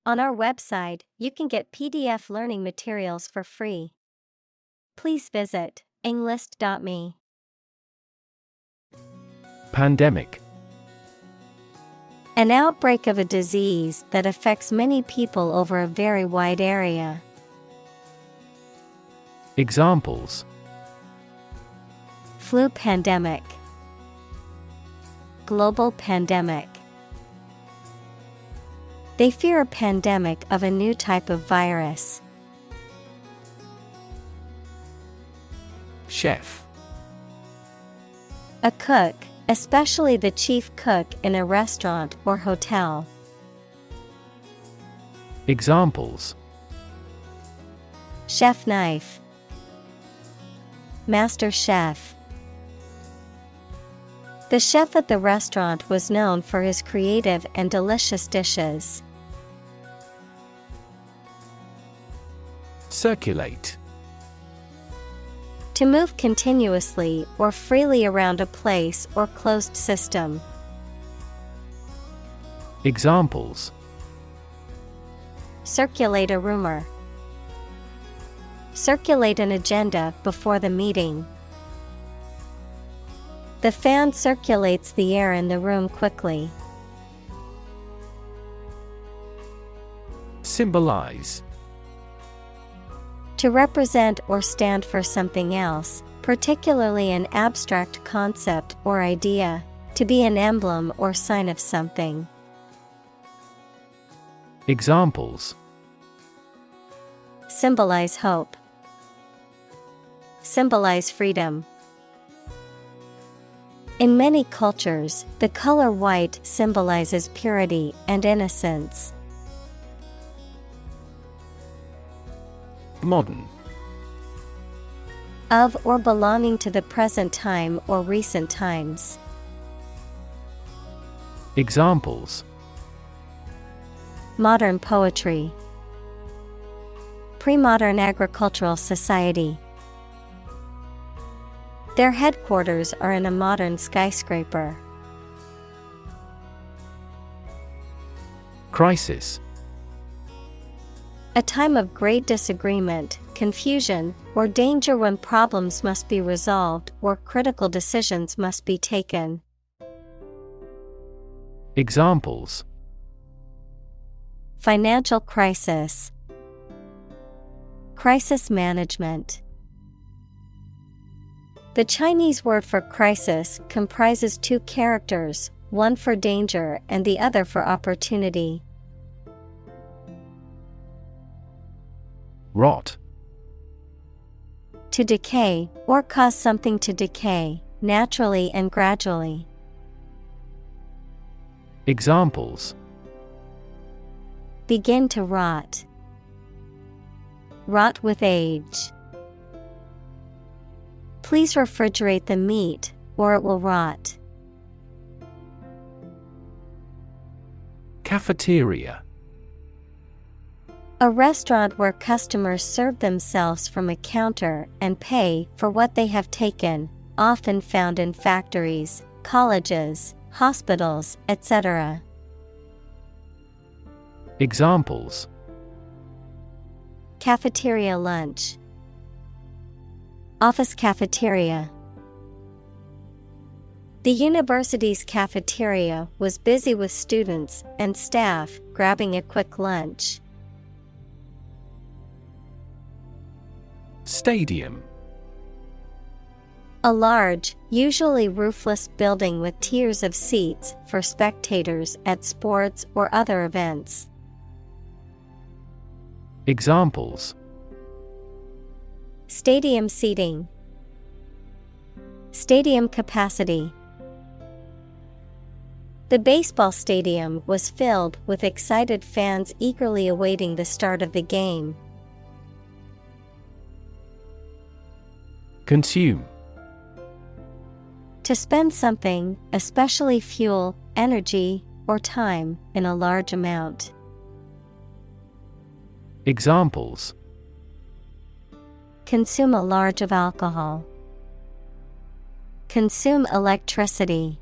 On our website, you can get PDF learning materials for free. Please visit englist.me. Pandemic. An outbreak of a disease that affects many people over a very wide area. Examples: Flu pandemic, global pandemic. They fear a pandemic of a new type of virus. Chef. A cook, especially the chief cook in a restaurant or hotel. Examples: Chef knife, master chef. The chef at the restaurant was known for his creative and delicious dishes. Circulate. To move continuously or freely around a place or closed system. Examples: Circulate a rumor. Circulate an agenda before the meeting. The fan circulates the air in the room quickly. Symbolize. To represent or stand for something else, particularly an abstract concept or idea, to be an emblem or sign of something. Examples: Symbolize hope. Symbolize freedom. In many cultures, the color white symbolizes purity and innocence. Modern. Of or belonging to the present time or recent times. Examples: Modern poetry. Pre-modern agricultural society. Their headquarters are in a modern skyscraper. Crisis. A time of great disagreement, confusion, or danger when problems must be resolved or critical decisions must be taken. Examples: Financial crisis. Crisis management. The Chinese word for crisis comprises two characters, one for danger and the other for opportunity. Rot. To decay, or cause something to decay, naturally and gradually. Examples: Begin to rot. Rot with age. Please refrigerate the meat, or it will rot. Cafeteria. A restaurant where customers serve themselves from a counter and pay for what they have taken, often found in factories, colleges, hospitals, etc. Examples: Cafeteria lunch. Office cafeteria. The university's cafeteria was busy with students and staff grabbing a quick lunch. Stadium. A large, usually roofless building with tiers of seats for spectators at sports or other events. Examples: Stadium seating. Stadium capacity. The baseball stadium was filled with excited fans eagerly awaiting the start of the game. Consume. To spend something, especially fuel, energy, or time, in a large amount. Examples: Consume a large of alcohol. Consume electricity.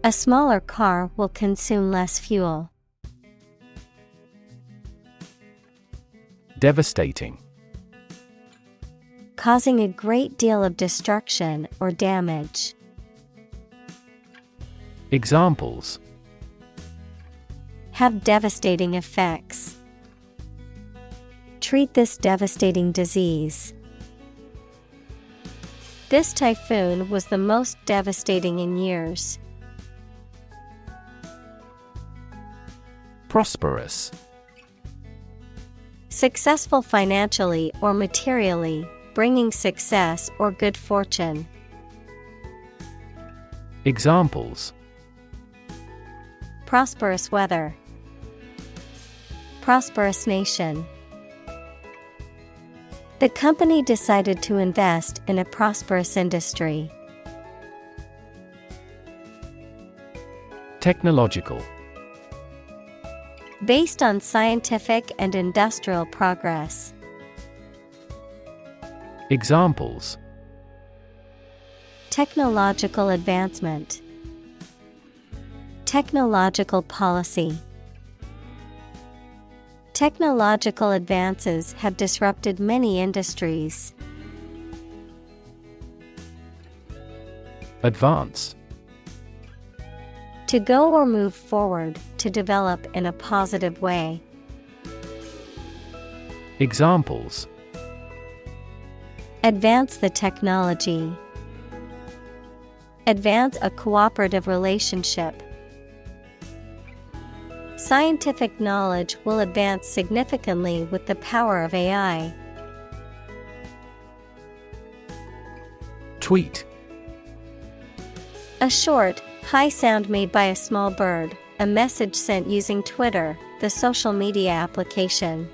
A smaller car will consume less fuel. Devastating. Causing a great deal of destruction or damage. Examples: Have devastating effects. Treat this devastating disease. This typhoon was the most devastating in years. Prosperous. Successful financially or materially, bringing success or good fortune. Examples: Prosperous weather. Prosperous nation. The company decided to invest in a prosperous industry. Technological. Based on scientific and industrial progress. Examples: Technological advancement. Technological policy. Technological advances have disrupted many industries. Advance. To go or move forward, to develop in a positive way. Examples: Advance the technology. Advance a cooperative relationship. Scientific knowledge will advance significantly with the power of AI. Tweet. A short, high sound made by a small bird, a message sent using Twitter, the social media application.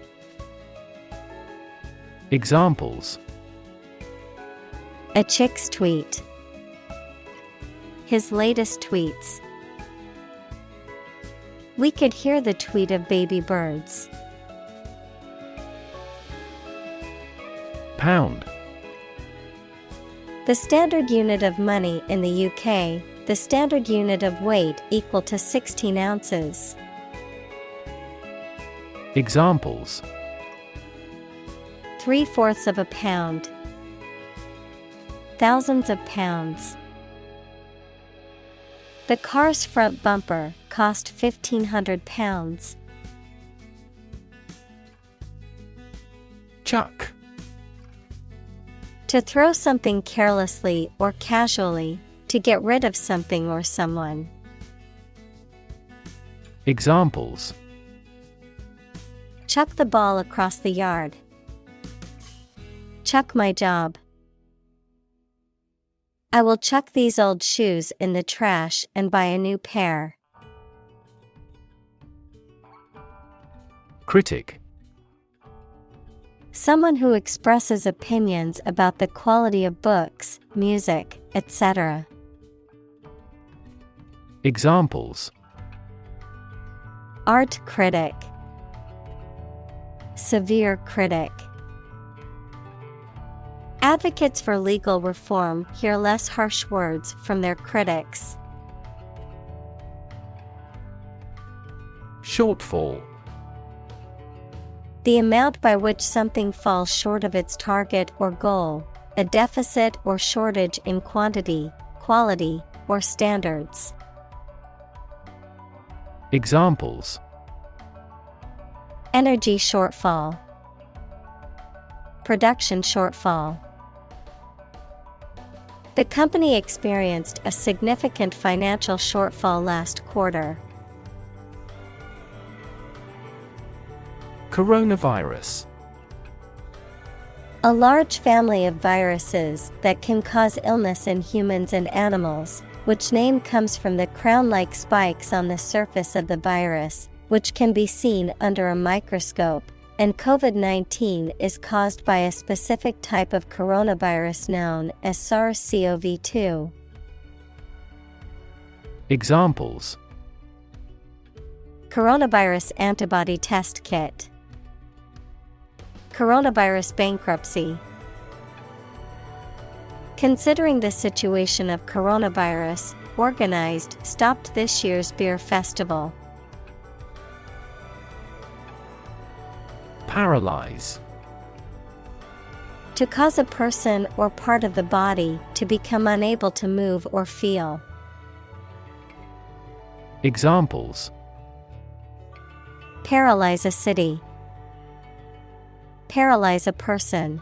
Examples: A chick's tweet. His latest tweets. We could hear the tweet of baby birds. Pound. The standard unit of money in the UK, the standard unit of weight equal to 16 ounces. Examples: 3/4 of a pound. Thousands of pounds. The car's front bumper cost £1,500. Chuck. To throw something carelessly or casually, to get rid of something or someone. Examples: Chuck the ball across the yard. Chuck my job. I will chuck these old shoes in the trash and buy a new pair. Critic. Someone who expresses opinions about the quality of books, music, etc. Examples: Art critic. Severe critic. Advocates for legal reform hear less harsh words from their critics. Shortfall. The amount by which something falls short of its target or goal, a deficit or shortage in quantity, quality, or standards. Examples: Energy shortfall. Production shortfall. The company experienced a significant financial shortfall last quarter. Coronavirus. A large family of viruses that can cause illness in humans and animals, which name comes from the crown-like spikes on the surface of the virus, which can be seen under a microscope, and COVID-19 is caused by a specific type of coronavirus known as SARS-CoV-2. Examples: Coronavirus antibody test kit. Coronavirus bankruptcy. Considering the situation of coronavirus, organized stopped this year's beer festival. Paralyze. To cause a person or part of the body to become unable to move or feel. Examples: Paralyze a city. Paralyze a person.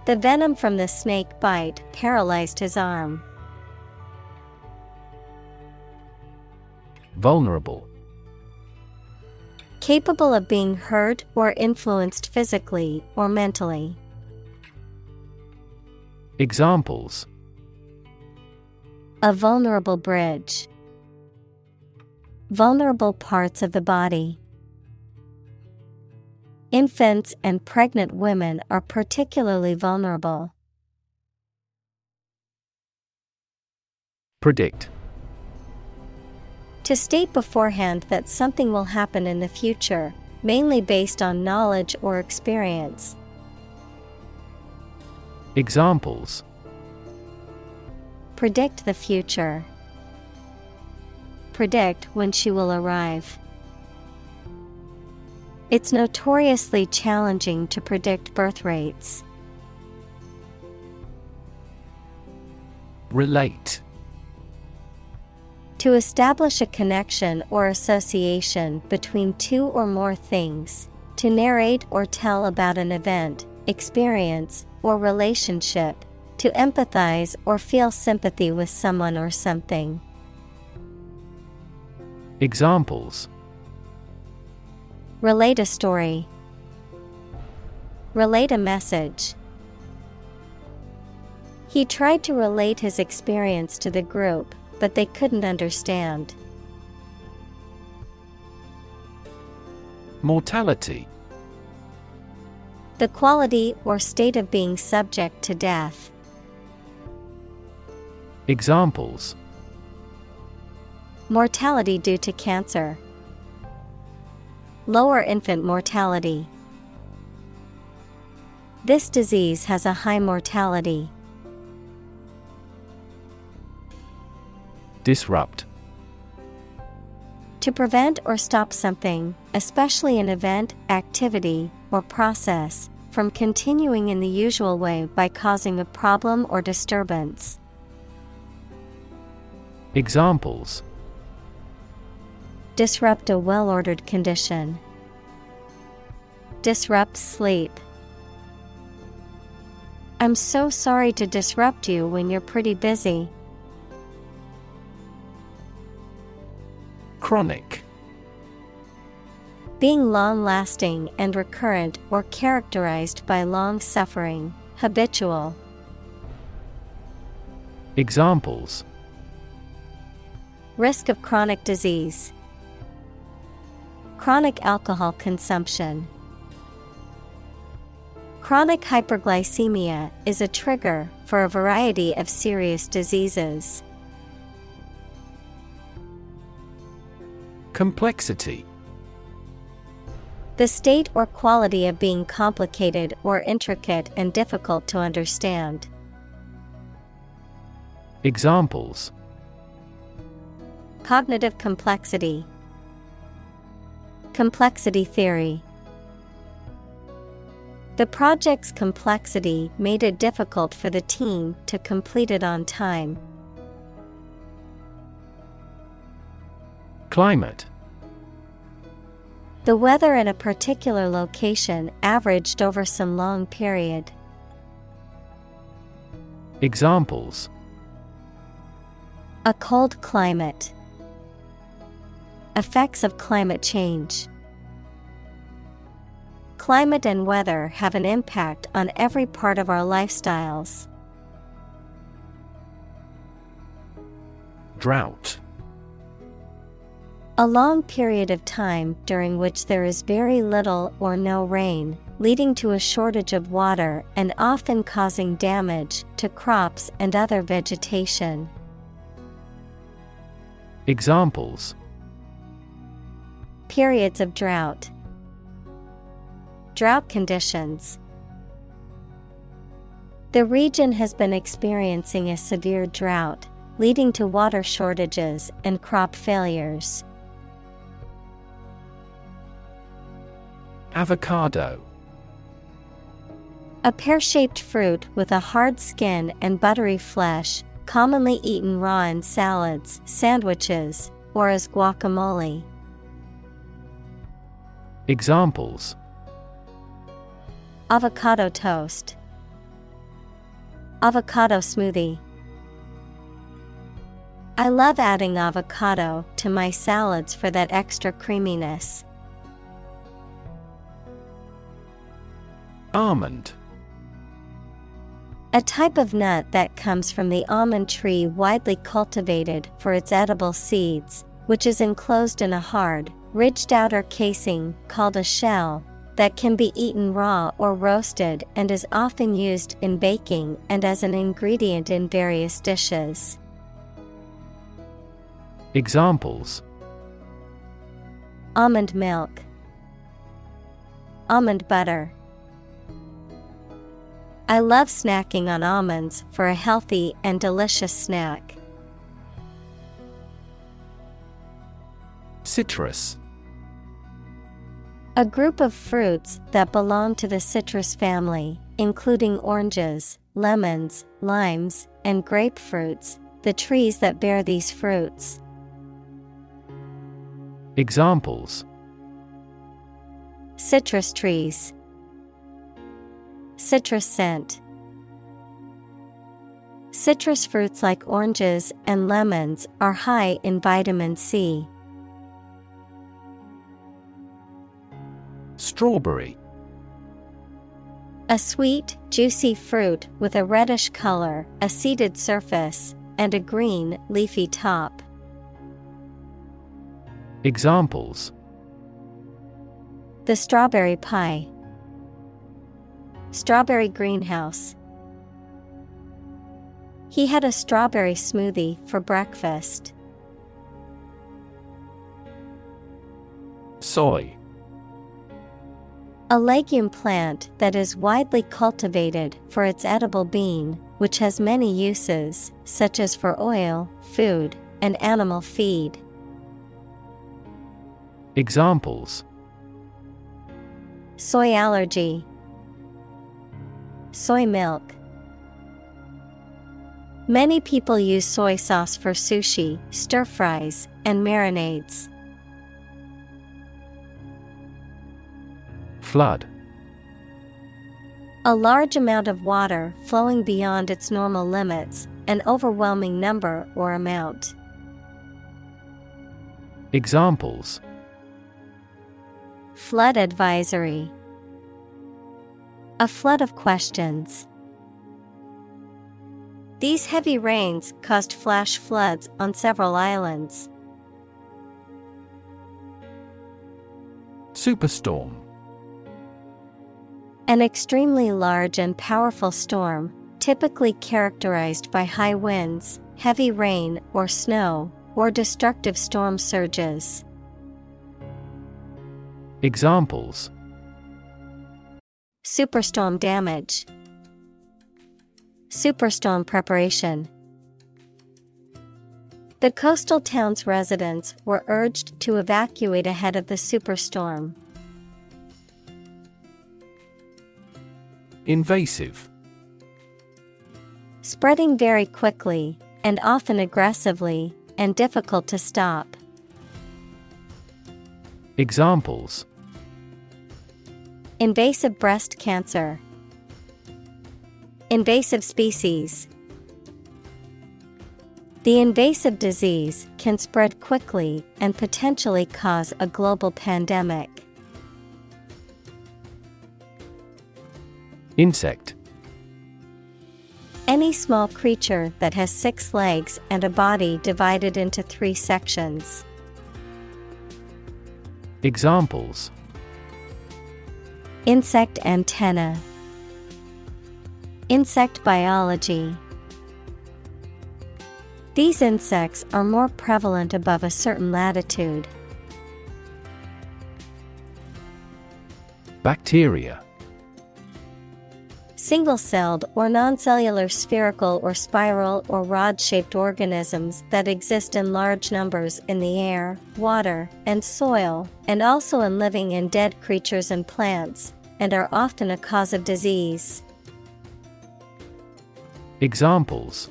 The venom from the snake bite paralyzed his arm. Vulnerable. Capable of being hurt or influenced physically or mentally. Examples: A vulnerable bridge. Vulnerable parts of the body. Infants and pregnant women are particularly vulnerable. Predict. To state beforehand that something will happen in the future, mainly based on knowledge or experience. Examples: Predict the future. Predict when she will arrive. It's notoriously challenging to predict birth rates. Relate. To establish a connection or association between two or more things. To narrate or tell about an event, experience, or relationship. To empathize or feel sympathy with someone or something. Examples: Relate a story. Relate a message. He tried to relate his experience to the group, but they couldn't understand. Mortality. The quality or state of being subject to death. Examples: Mortality due to cancer. Lower infant mortality. This disease has a high mortality. Disrupt. To prevent or stop something, especially an event, activity, or process, from continuing in the usual way by causing a problem or disturbance. Examples: Disrupt a well-ordered condition. Disrupt sleep. I'm so sorry to disrupt you when you're pretty busy. Chronic. Being long-lasting and recurrent or characterized by long suffering, habitual. Examples: Risk of chronic disease. Chronic alcohol consumption. Chronic hyperglycemia is a trigger for a variety of serious diseases. Complexity. The state or quality of being complicated or intricate and difficult to understand. Examples: Cognitive complexity. Complexity theory. The project's complexity made it difficult for the team to complete it on time. Climate. The weather in a particular location averaged over some long period. Examples: A cold climate. Effects of climate change. Climate and weather have an impact on every part of our lifestyles. Drought. A long period of time during which there is very little or no rain, leading to a shortage of water and often causing damage to crops and other vegetation. Examples: Periods of drought. Drought conditions. The region has been experiencing a severe drought, leading to water shortages and crop failures. Avocado. A pear-shaped fruit with a hard skin and buttery flesh, commonly eaten raw in salads, sandwiches, or as guacamole. Examples: Avocado toast. Avocado smoothie. I love adding avocado to my salads for that extra creaminess. Almond. A type of nut that comes from the almond tree, widely cultivated for its edible seeds, which is enclosed in a hard, ridged outer casing called a shell that can be eaten raw or roasted and is often used in baking and as an ingredient in various dishes. Examples: Almond milk. Almond butter. I love snacking on almonds for a healthy and delicious snack. Citrus. A group of fruits that belong to the citrus family, including oranges, lemons, limes, and grapefruits, the trees that bear these fruits. Examples: Citrus trees. Citrus scent. Citrus fruits like oranges and lemons are high in vitamin C. Strawberry. A sweet, juicy fruit with a reddish color, a seeded surface, and a green, leafy top. Examples: The strawberry pie. Strawberry greenhouse. He had a strawberry smoothie for breakfast. Soy. A legume plant that is widely cultivated for its edible bean, which has many uses, such as for oil, food, and animal feed. Examples: Soy allergy. Soy milk. Many people use soy sauce for sushi, stir-fries, and marinades. Flood. A large amount of water flowing beyond its normal limits, an overwhelming number or amount. Examples: Flood advisory. A flood of questions. These heavy rains caused flash floods on several islands. Superstorm. An extremely large and powerful storm, typically characterized by high winds, heavy rain or snow, or destructive storm surges. Examples: Superstorm damage. Superstorm preparation. The coastal town's residents were urged to evacuate ahead of the superstorm. Invasive. Spreading very quickly, and often aggressively, and difficult to stop. Examples: Invasive breast cancer. Invasive species. The invasive disease can spread quickly and potentially cause a global pandemic. Insect. Any small creature that has 6 legs and a body divided into 3 sections. Examples: Insect antenna. Insect biology. These insects are more prevalent above a certain latitude. Bacteria. Single-celled or non-cellular spherical or spiral or rod-shaped organisms that exist in large numbers in the air, water, and soil, and also in living and dead creatures and plants, and are often a cause of disease. Examples: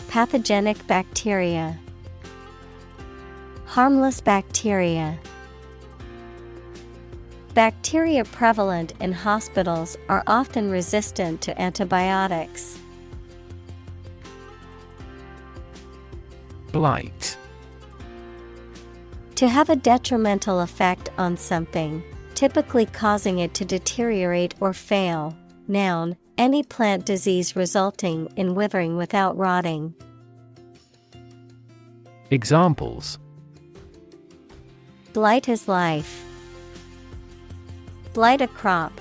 Pathogenic bacteria, harmless bacteria. Bacteria prevalent in hospitals are often resistant to antibiotics. Blight. To have a detrimental effect on something, typically causing it to deteriorate or fail. Noun, any plant disease resulting in withering without rotting. Examples: Blight his life. Blight a crop.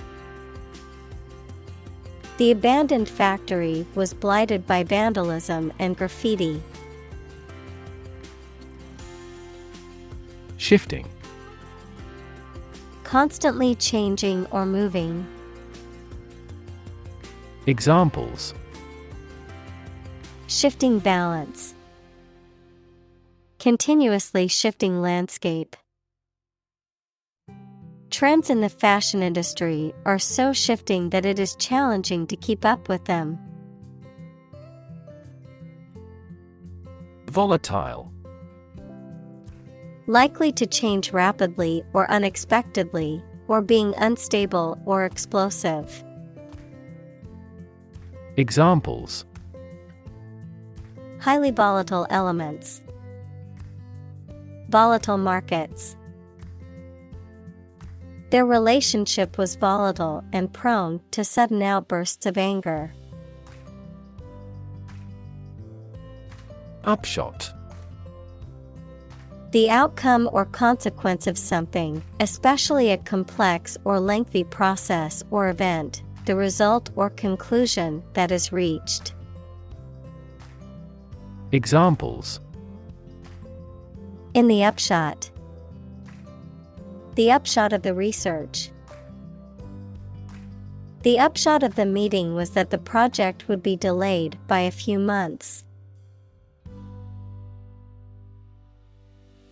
The abandoned factory was blighted by vandalism and graffiti. Shifting. Constantly changing or moving. Examples: Shifting balance. Continuously shifting landscape. Trends in the fashion industry are so shifting that it is challenging to keep up with them. Volatile. Likely to change rapidly or unexpectedly, or being unstable or explosive. Examples: Highly volatile elements. Volatile markets. Their relationship was volatile and prone to sudden outbursts of anger. Upshot. The outcome or consequence of something, especially a complex or lengthy process or event, the result or conclusion that is reached. Examples: In the upshot. The upshot of the research. The upshot of the meeting was that the project would be delayed by a few months.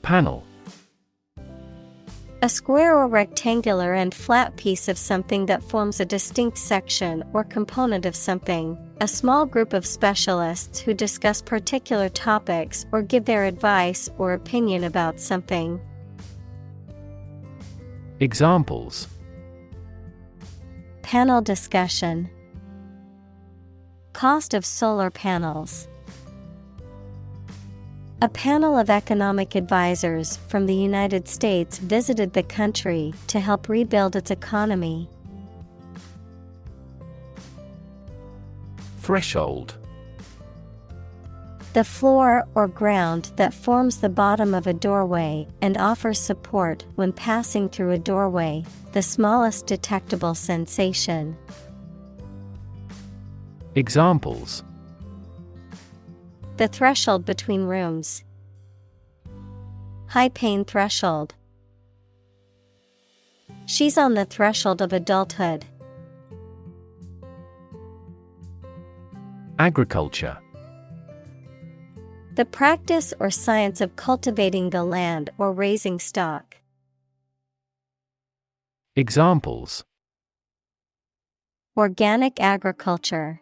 Panel. A square or rectangular and flat piece of something that forms a distinct section or component of something, a small group of specialists who discuss particular topics or give their advice or opinion about something. Examples: Panel discussion. Cost of solar panels. A panel of economic advisors from the United States visited the country to help rebuild its economy. Threshold. The floor or ground that forms the bottom of a doorway and offers support when passing through a doorway, the smallest detectable sensation. Examples: The threshold between rooms. High pain threshold. She's on the threshold of adulthood. Agriculture. The practice or science of cultivating the land or raising stock. Examples: Organic agriculture.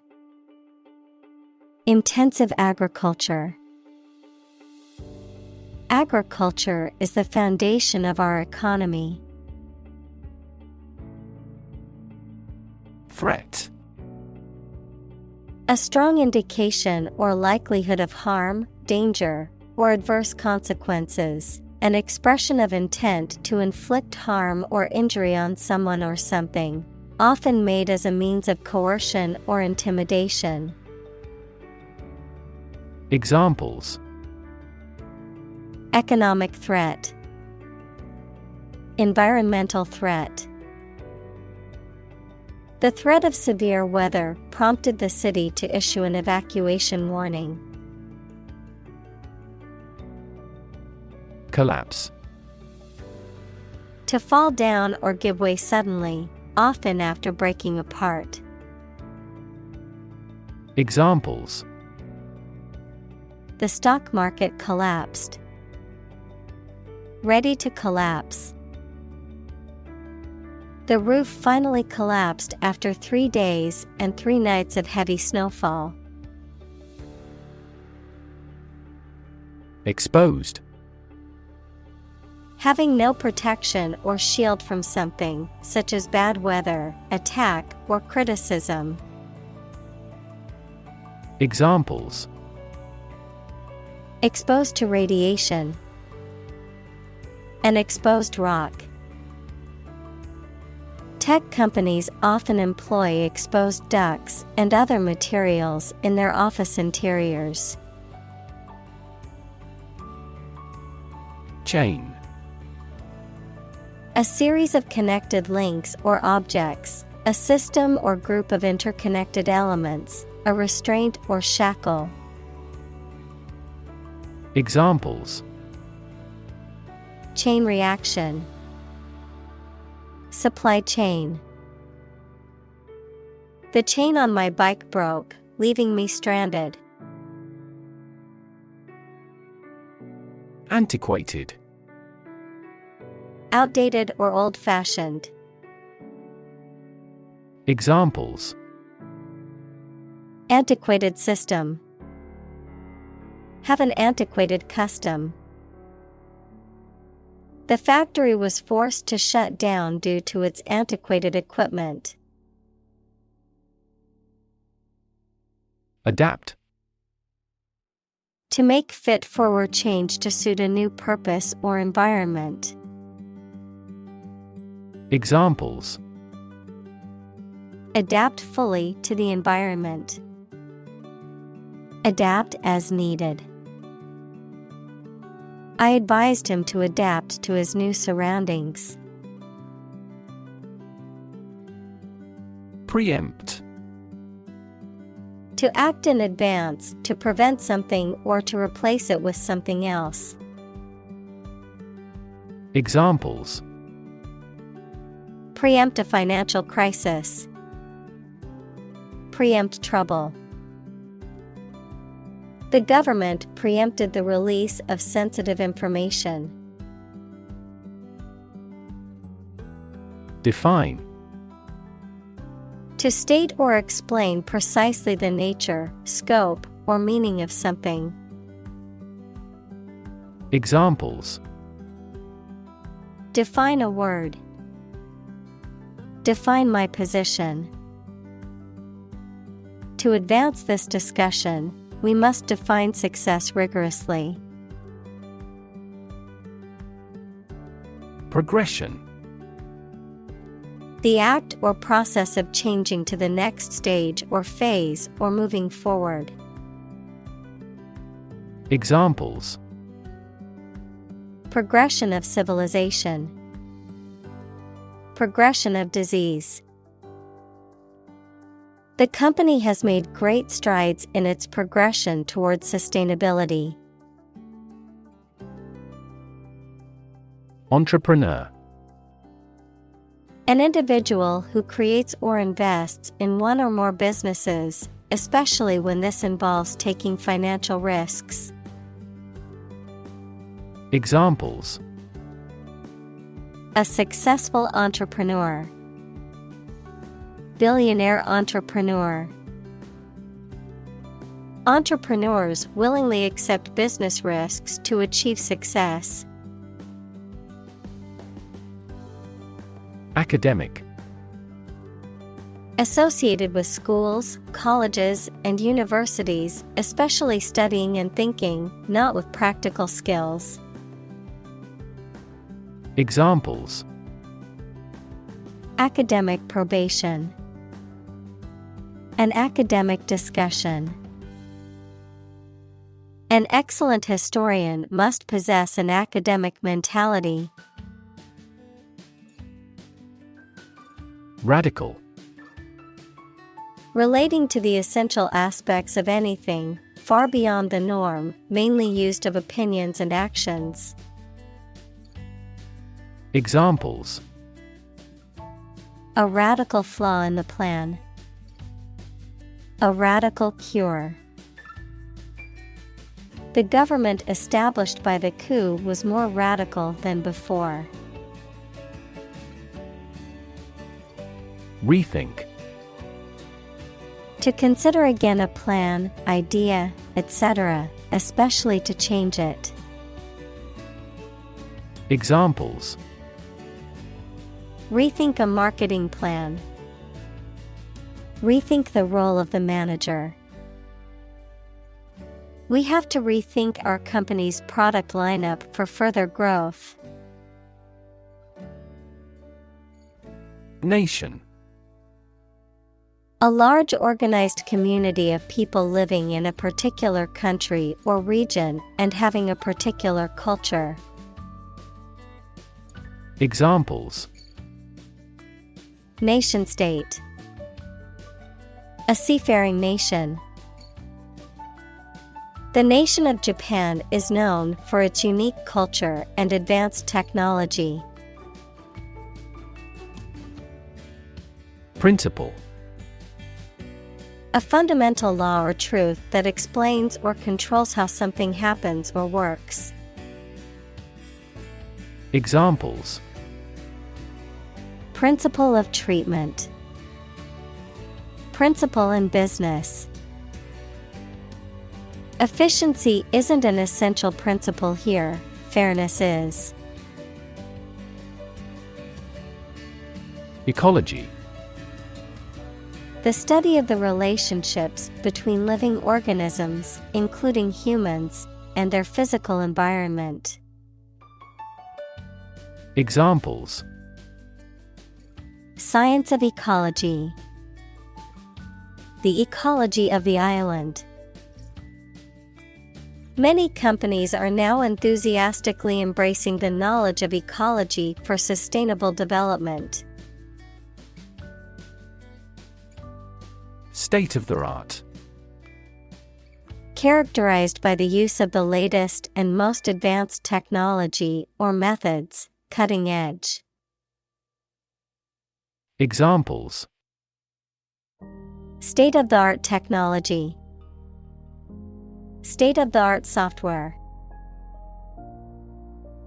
Intensive agriculture. Agriculture is the foundation of our economy. Threat. A strong indication or likelihood of harm, danger, or adverse consequences, an expression of intent to inflict harm or injury on someone or something, often made as a means of coercion or intimidation. Examples: Economic threat. Environmental threat. The threat of severe weather prompted the city to issue an evacuation warning. Collapse. To fall down or give way suddenly, often after breaking apart. Examples: The stock market collapsed. Ready to collapse. The roof finally collapsed after 3 days and 3 nights of heavy snowfall. Exposed. Having no protection or shield from something, such as bad weather, attack, or criticism. Examples: Exposed to radiation. An exposed rock. Tech companies often employ exposed ducts and other materials in their office interiors. Chain. A series of connected links or objects, a system or group of interconnected elements, a restraint or shackle. Examples: Chain reaction. Supply chain. The chain on my bike broke, leaving me stranded. Antiquated. Outdated or old-fashioned. Examples: Antiquated system. Have an antiquated custom. The factory was forced to shut down due to its antiquated equipment. Adapt. To make fit forward change to suit a new purpose or environment. Examples: Adapt fully to the environment. Adapt as needed. I advised him to adapt to his new surroundings. Preempt. To act in advance, to prevent something or to replace it with something else. Examples: Preempt a financial crisis. Preempt trouble. The government preempted the release of sensitive information. Define. To state or explain precisely the nature, scope, or meaning of something. Examples: Define a word. Define my position. To advance this discussion, we must define success rigorously. Progression. The act or process of changing to the next stage or phase or moving forward. Examples: Progression of civilization. Progression of disease. The company has made great strides in its progression towards sustainability. Entrepreneur. An individual who creates or invests in one or more businesses, especially when this involves taking financial risks. Examples: A successful entrepreneur. Billionaire entrepreneur. Entrepreneurs willingly accept business risks to achieve success. Academic. Associated with schools, colleges, and universities, especially studying and thinking, not with practical skills. Examples: Academic probation. An academic discussion. An excellent historian must possess an academic mentality. Radical. Relating to the essential aspects of anything, far beyond the norm, mainly used of opinions and actions. Examples: A radical flaw in the plan. A radical cure. The government established by the coup was more radical than before. Rethink. To consider again a plan, idea, etc., especially to change it. Examples: Rethink a marketing plan. Rethink the role of the manager. We have to rethink our company's product lineup for further growth. Nation. A large organized community of people living in a particular country or region and having a particular culture. Examples: Nation-state. A seafaring nation. The nation of Japan is known for its unique culture and advanced technology. Principle. A fundamental law or truth that explains or controls how something happens or works. Examples: Principle of treatment. Principle in business. Efficiency isn't an essential principle here, fairness is. Ecology. The study of the relationships between living organisms, including humans, and their physical environment. Examples: Science of ecology. The ecology of the island. Many companies are now enthusiastically embracing the knowledge of ecology for sustainable development. State of the art. Characterized by the use of the latest and most advanced technology or methods, cutting edge. Examples: State-of-the-art technology. State-of-the-art software.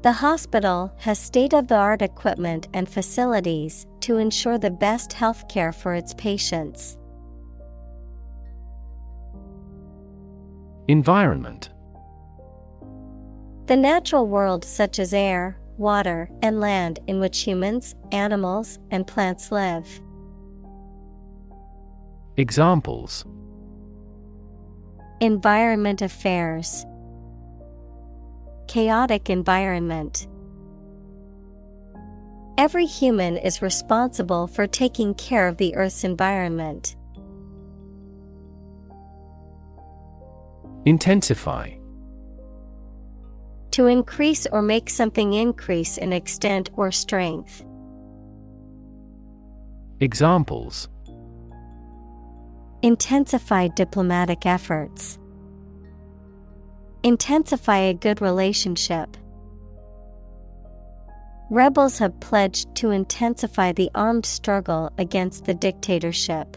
The hospital has state-of-the-art equipment and facilities to ensure the best health care for its patients. Environment. The natural world such as air, water, and land in which humans, animals, and plants live. Examples: Environment affairs. Chaotic environment. Every human is responsible for taking care of the Earth's environment. Intensify. To increase or make something increase in extent or strength. Examples: Intensify diplomatic efforts. Intensify a good relationship. Rebels have pledged to intensify the armed struggle against the dictatorship.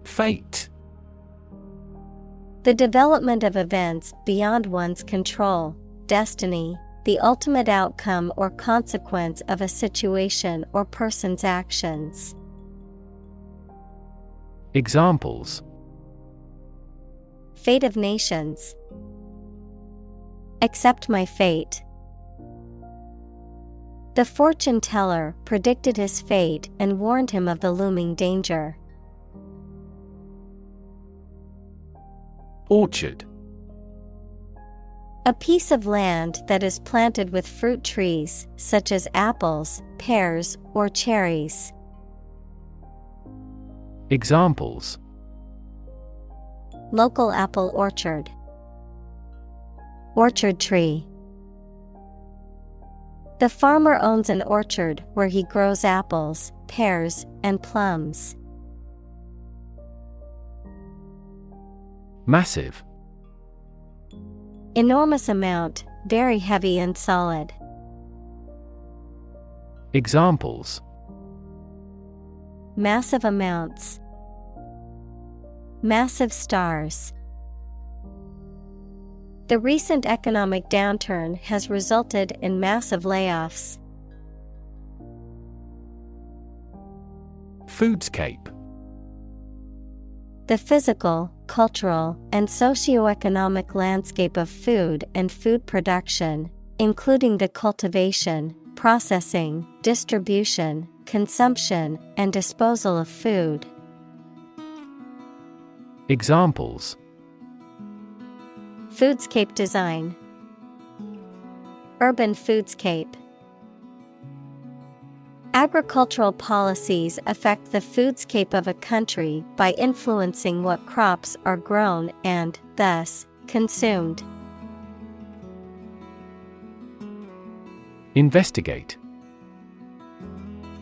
Fate. The development of events beyond one's control, destiny, the ultimate outcome or consequence of a situation or person's actions. Examples: Fate of nations. Accept my fate. The fortune teller predicted his fate and warned him of the looming danger. Orchard. A piece of land that is planted with fruit trees, such as apples, pears, or cherries. Examples: Local apple orchard. Orchard tree. The farmer owns an orchard where he grows apples, pears, and plums. Massive. Enormous amount, very heavy and solid. Examples: massive amounts, massive stars. The recent economic downturn has resulted in massive layoffs. Foodscape. The physical, cultural, and socio-economic landscape of food and food production, including the cultivation, processing, distribution, consumption, and disposal of food. Examples: foodscape design, urban foodscape. Agricultural policies affect the foodscape of a country by influencing what crops are grown and, thus, consumed. Investigate.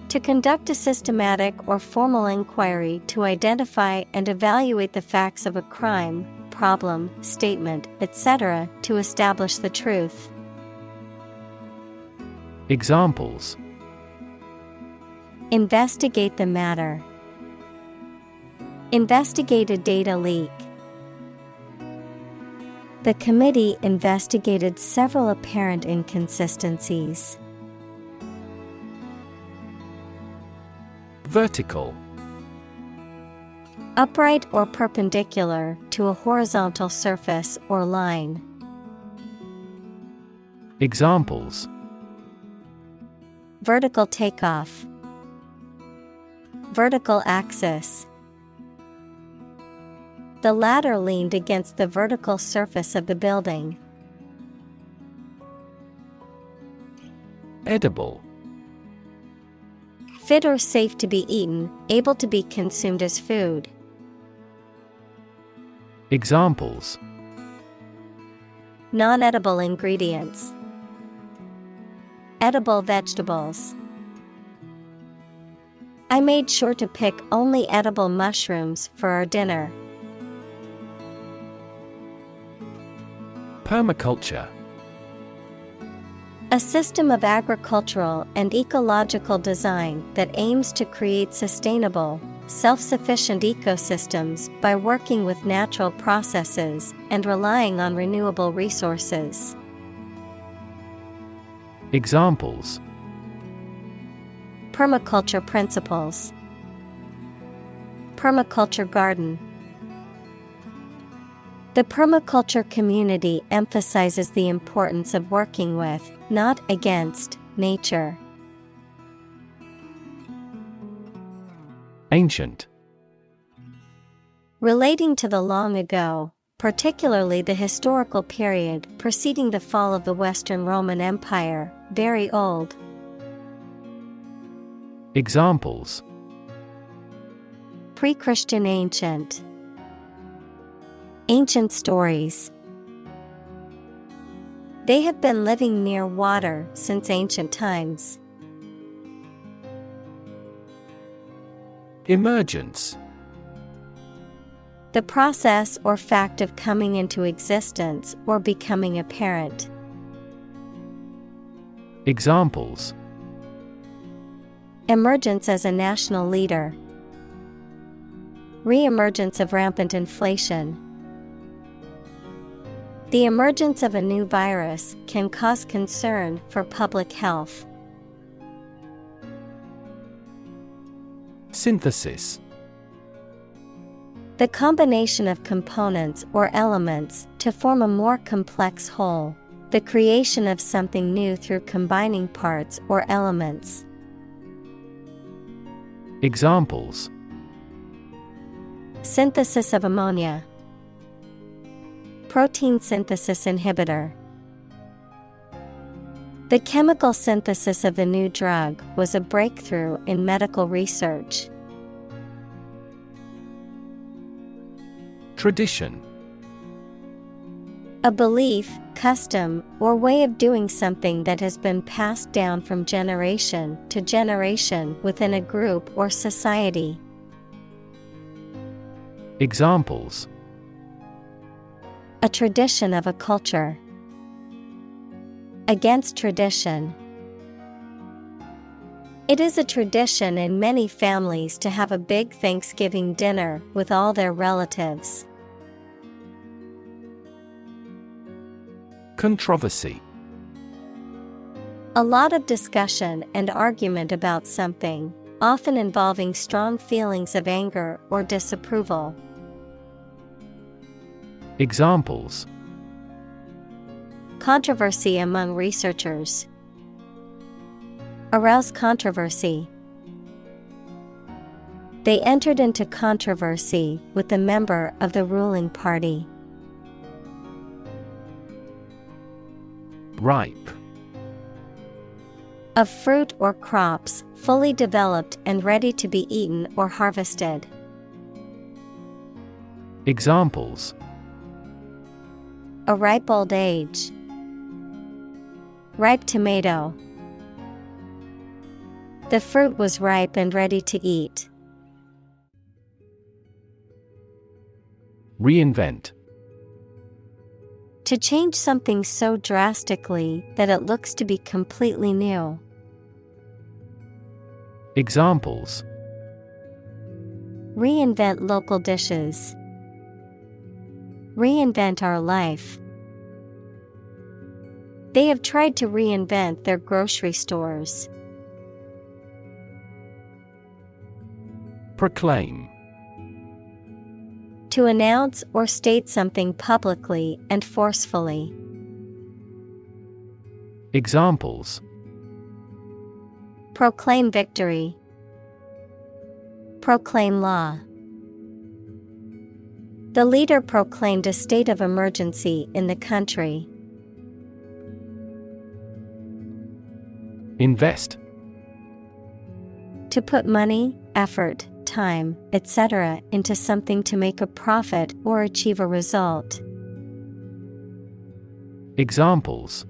To conduct a systematic or formal inquiry to identify and evaluate the facts of a crime, problem, statement, etc., to establish the truth. Examples: investigate the matter, investigate a data leak. The committee investigated several apparent inconsistencies. Vertical. Upright or perpendicular to a horizontal surface or line. Examples: vertical takeoff, vertical axis. The ladder leaned against the vertical surface of the building. Edible. Fit or safe to be eaten, able to be consumed as food. Examples: non-edible ingredients, edible vegetables. I made sure to pick only edible mushrooms for our dinner. Permaculture. A system of agricultural and ecological design that aims to create sustainable, self-sufficient ecosystems by working with natural processes and relying on renewable resources. Examples: permaculture principles, permaculture garden. The permaculture community emphasizes the importance of working with, not against, nature. Ancient. Relating to the long ago, particularly the historical period preceding the fall of the Western Roman Empire, very old. Examples: pre-Christian ancient, ancient stories. They have been living near water since ancient times. Emergence. The process or fact of coming into existence or becoming apparent. Examples: emergence as a national leader, re-emergence of rampant inflation. The emergence of a new virus can cause concern for public health. Synthesis. The combination of components or elements to form a more complex whole. The creation of something new through combining parts or elements. Examples: synthesis of ammonia, protein synthesis inhibitor. The chemical synthesis of the new drug was a breakthrough in medical research. Tradition. A belief, custom, or way of doing something that has been passed down from generation to generation within a group or society. Examples: a tradition of a culture, against tradition. It is a tradition in many families to have a big Thanksgiving dinner with all their relatives. Controversy. A lot of discussion and argument about something, often involving strong feelings of anger or disapproval. Examples: controversy among researchers, arouse controversy. They entered into controversy with a member of the ruling party. Ripe. Of fruit or crops, fully developed and ready to be eaten or harvested. Examples: a ripe old age, ripe tomato. The fruit was ripe and ready to eat. Reinvent. To change something so drastically that it looks to be completely new. Examples: reinvent local dishes. Reinvent our life. They have tried to reinvent their grocery stores. Proclaim. To announce or state something publicly and forcefully. Examples: proclaim victory. Proclaim law. The leader proclaimed a state of emergency in the country. Invest. To put money, effort, time, etc. into something to make a profit or achieve a result. Examples: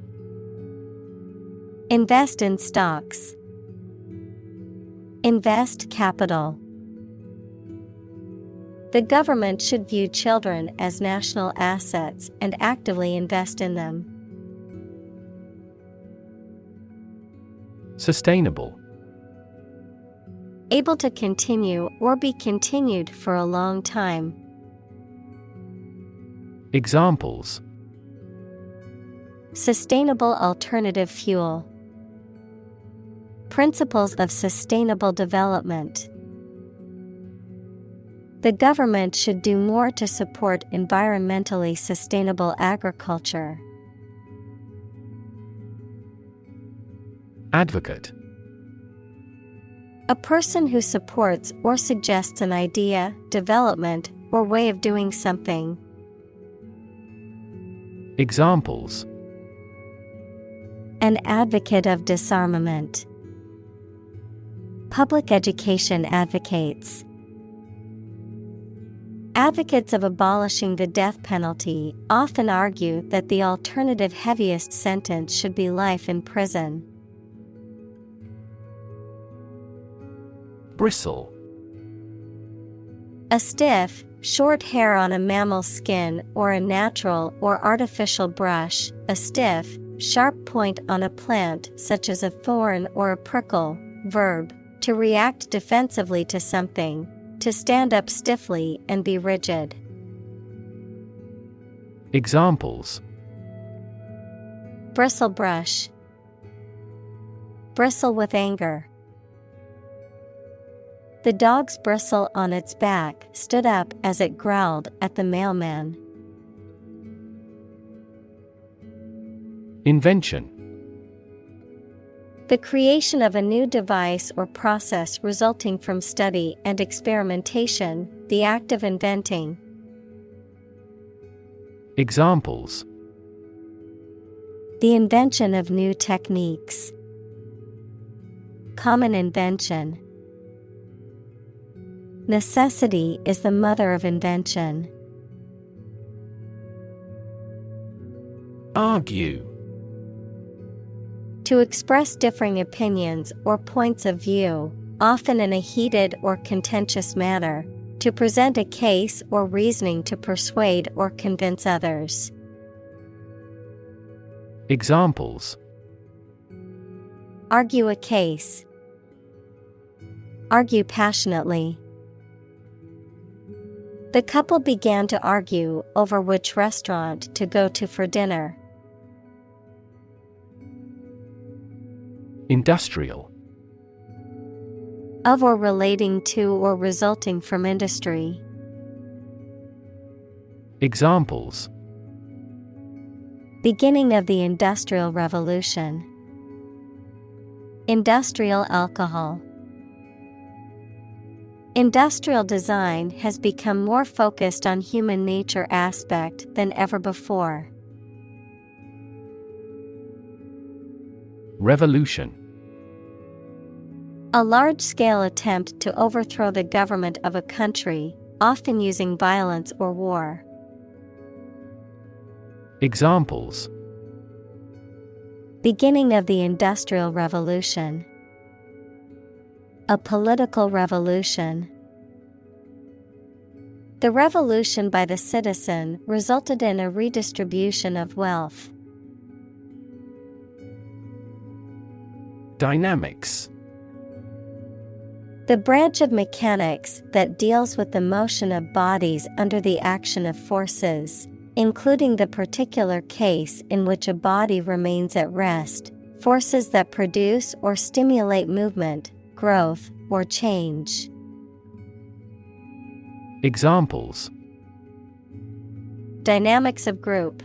invest in stocks. Invest capital. The government should view children as national assets and actively invest in them. Sustainable. Able to continue or be continued for a long time. Examples: sustainable alternative fuel. Principles of sustainable development. The government should do more to support environmentally sustainable agriculture. Advocate. A person who supports or suggests an idea, development, or way of doing something. Examples: an advocate of disarmament. Public education advocates. Advocates of abolishing the death penalty often argue that the alternative heaviest sentence should be life in prison. Bristle. A stiff, short hair on a mammal's skin or a natural or artificial brush, a stiff, sharp point on a plant such as a thorn or a prickle. Verb, to react defensively to something, to stand up stiffly and be rigid. Examples: bristle brush. Bristle with anger. The dog's bristle on its back stood up as it growled at the mailman. Invention. The creation of a new device or process resulting from study and experimentation, the act of inventing. Examples: the invention of new techniques. Common invention. Necessity is the mother of invention. Argue. To express differing opinions or points of view, often in a heated or contentious manner, to present a case or reasoning to persuade or convince others. Examples: argue a case. Argue passionately. The couple began to argue over which restaurant to go to for dinner. Industrial. Of or relating to or resulting from industry. Examples: Beginning of the Industrial Revolution. Industrial alcohol. Industrial design has become more focused on human nature aspect than ever before. Revolution. A large-scale attempt to overthrow the government of a country, often using violence or war. Examples: Beginning of the Industrial Revolution. A political revolution. The revolution by the citizen resulted in a redistribution of wealth. Dynamics. The branch of mechanics that deals with the motion of bodies under the action of forces, including the particular case in which a body remains at rest, forces that produce or stimulate movement, growth, or change. Examples: Dynamics of group.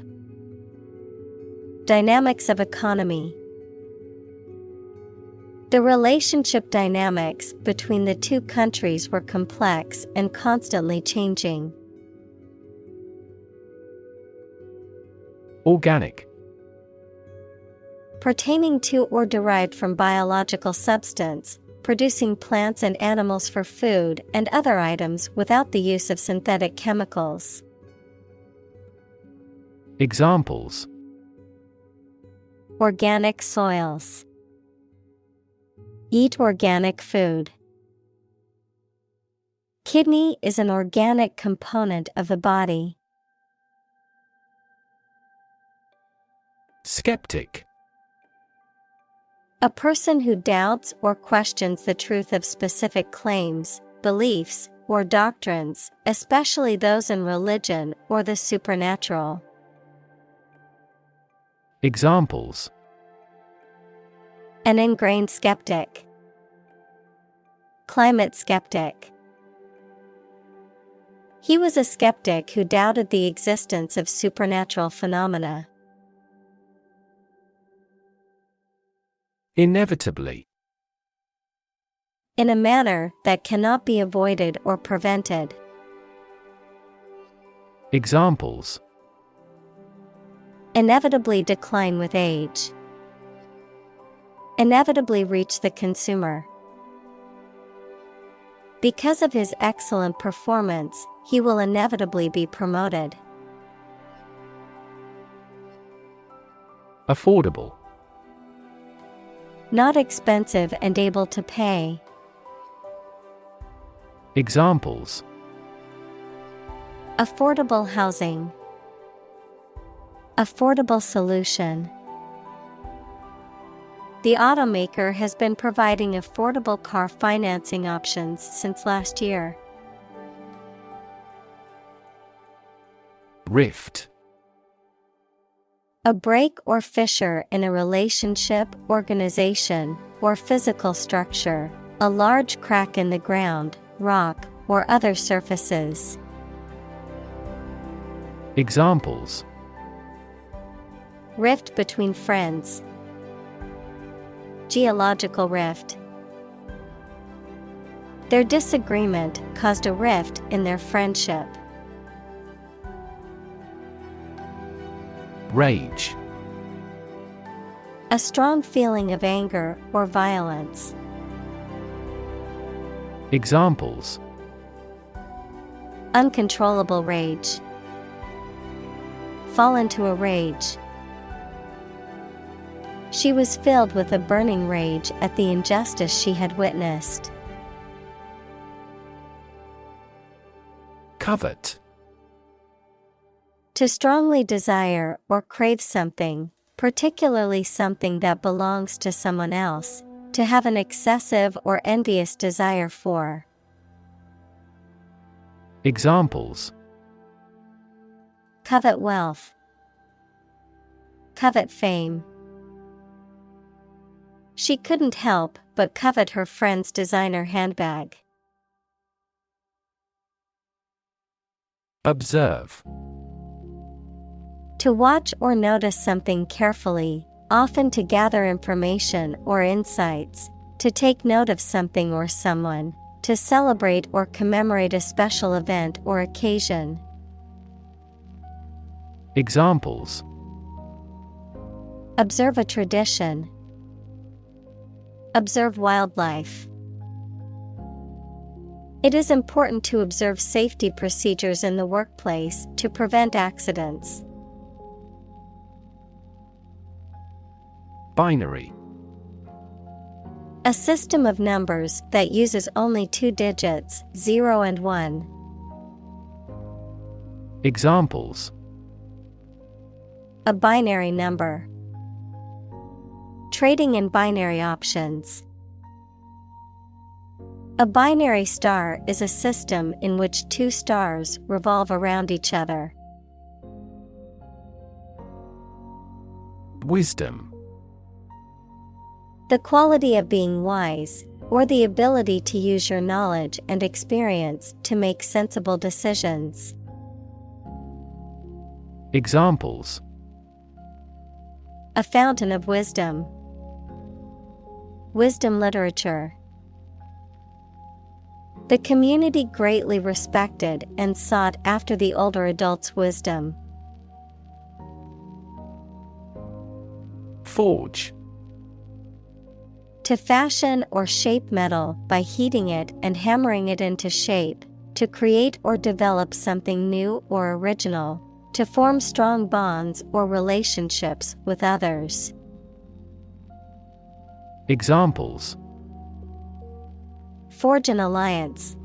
Dynamics of economy. The relationship dynamics between the two countries were complex and constantly changing. Organic. Pertaining to or derived from biological substance, producing plants and animals for food and other items without the use of synthetic chemicals. Examples: Organic soils. Eat organic food. Kidney is an organic component of the body. Skeptic. A person who doubts or questions the truth of specific claims, beliefs, or doctrines, especially those in religion or the supernatural. Examples: An ingrained skeptic. Climate skeptic. He was a skeptic who doubted the existence of supernatural phenomena. Inevitably. In a manner that cannot be avoided or prevented. Examples: Inevitably decline with age. Inevitably reach the consumer. Because of his excellent performance, he will inevitably be promoted. Affordable. Not expensive and able to pay. Examples: Affordable housing. Affordable solution. The automaker has been providing affordable car financing options since last year. Rift. A break or fissure in a relationship, organization, or physical structure. A large crack in the ground, rock, or other surfaces. Examples: Rift between friends. Geological rift. Their disagreement caused a rift in their friendship. Rage. A strong feeling of anger or violence. Examples: Uncontrollable rage. Fall into a rage. She was filled with a burning rage at the injustice she had witnessed. Covet. To strongly desire or crave something, particularly something that belongs to someone else, To have an excessive or envious desire for. Examples: Covet wealth. Covet fame. She couldn't help but covet her friend's designer handbag. Observe. To watch or notice something carefully, often to gather information or insights, to take note of something or someone, to celebrate or commemorate a special event or occasion. Examples: Observe a tradition. Observe wildlife. It is important to observe safety procedures in the workplace to prevent accidents. Binary. A system of numbers that uses only two digits, 0 and 1. Examples: A binary number. Trading in binary options. A binary star is a system in which two stars revolve around each other. Wisdom. The quality of being wise, or the ability to use your knowledge and experience to make sensible decisions. Examples: A fountain of wisdom. Wisdom literature. The community greatly respected and sought after the older adult's wisdom. Forge. To fashion or shape metal by heating it and hammering it into shape, to create or develop something new or original, to form strong bonds or relationships with others. Examples: Forge an alliance.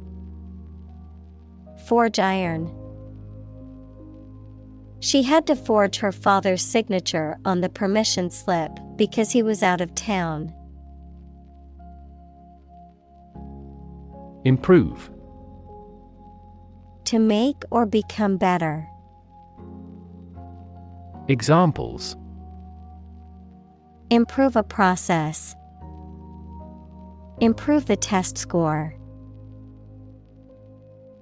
Forge iron. She had to forge her father's signature on the permission slip because he was out of town. Improve. To make or become better. Examples: Improve a process. Improve the test score.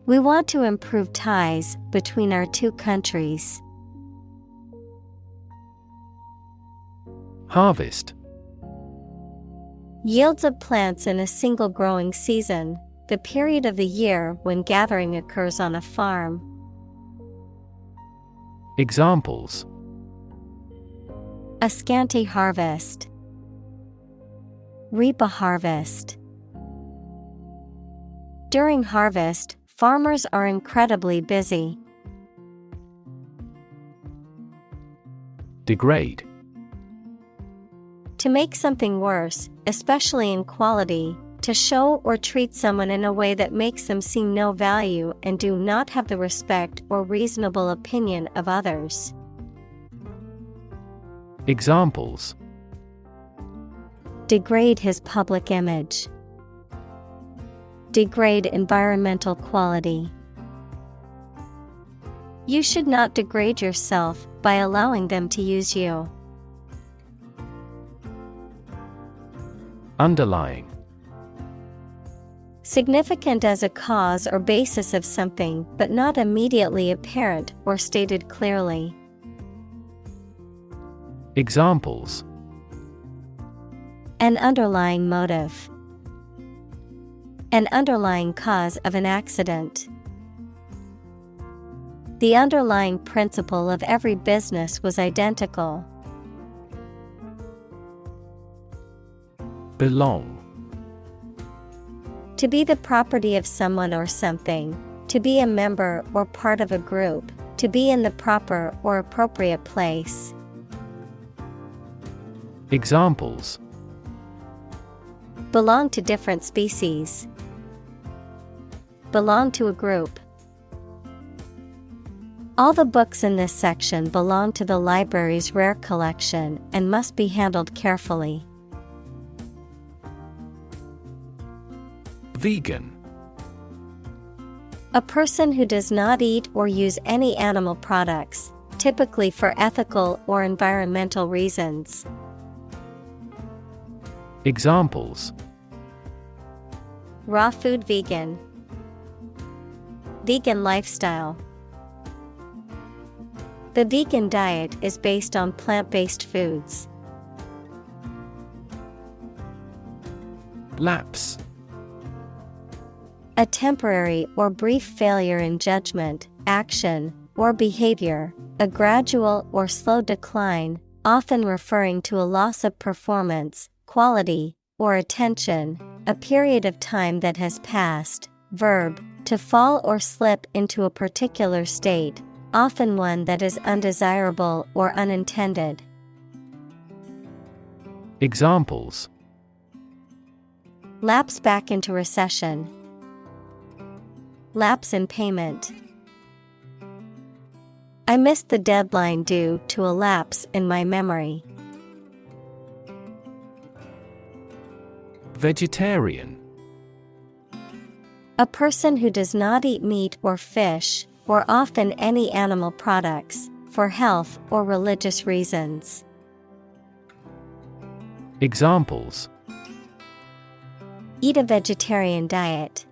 We want to improve ties between our two countries. Harvest. Yields of plants in a single growing season, the period of the year when gathering occurs on a farm. Examples: A scanty harvest. Reap a harvest. During harvest, farmers are incredibly busy. Degrade. To make something worse, especially in quality, to show or treat someone in a way that makes them see no value and do not have the respect or reasonable opinion of others. Examples: Degrade his public image. Degrade environmental quality. You should not degrade yourself by allowing them to use you. Underlying. Significant as a cause or basis of something but not immediately apparent or stated clearly. Examples: An underlying motive. An underlying cause of an accident. The underlying principle of every business was identical. Belong. To be the property of someone or something, to be a member or part of a group, to be in the proper or appropriate place. Examples: Belong to different species. Belong to a group. All the books in this section belong to the library's rare collection and must be handled carefully. Vegan. A person who does not eat or use any animal products, typically for ethical or environmental reasons. Examples: Raw food vegan. Vegan lifestyle. The vegan diet is based on plant-based foods. Lapse. A temporary or brief failure in judgment, action, or behavior, a gradual or slow decline, often referring to a loss of performance, quality, or attention, a period of time that has passed. Verb, to fall or slip into a particular state, often one that is undesirable or unintended. Examples: Lapse back into recession. Lapse in payment. I missed the deadline due to a lapse in my memory. Vegetarian. A person who does not eat meat or fish, or often any animal products, for health or religious reasons. Examples: Eat a vegetarian diet.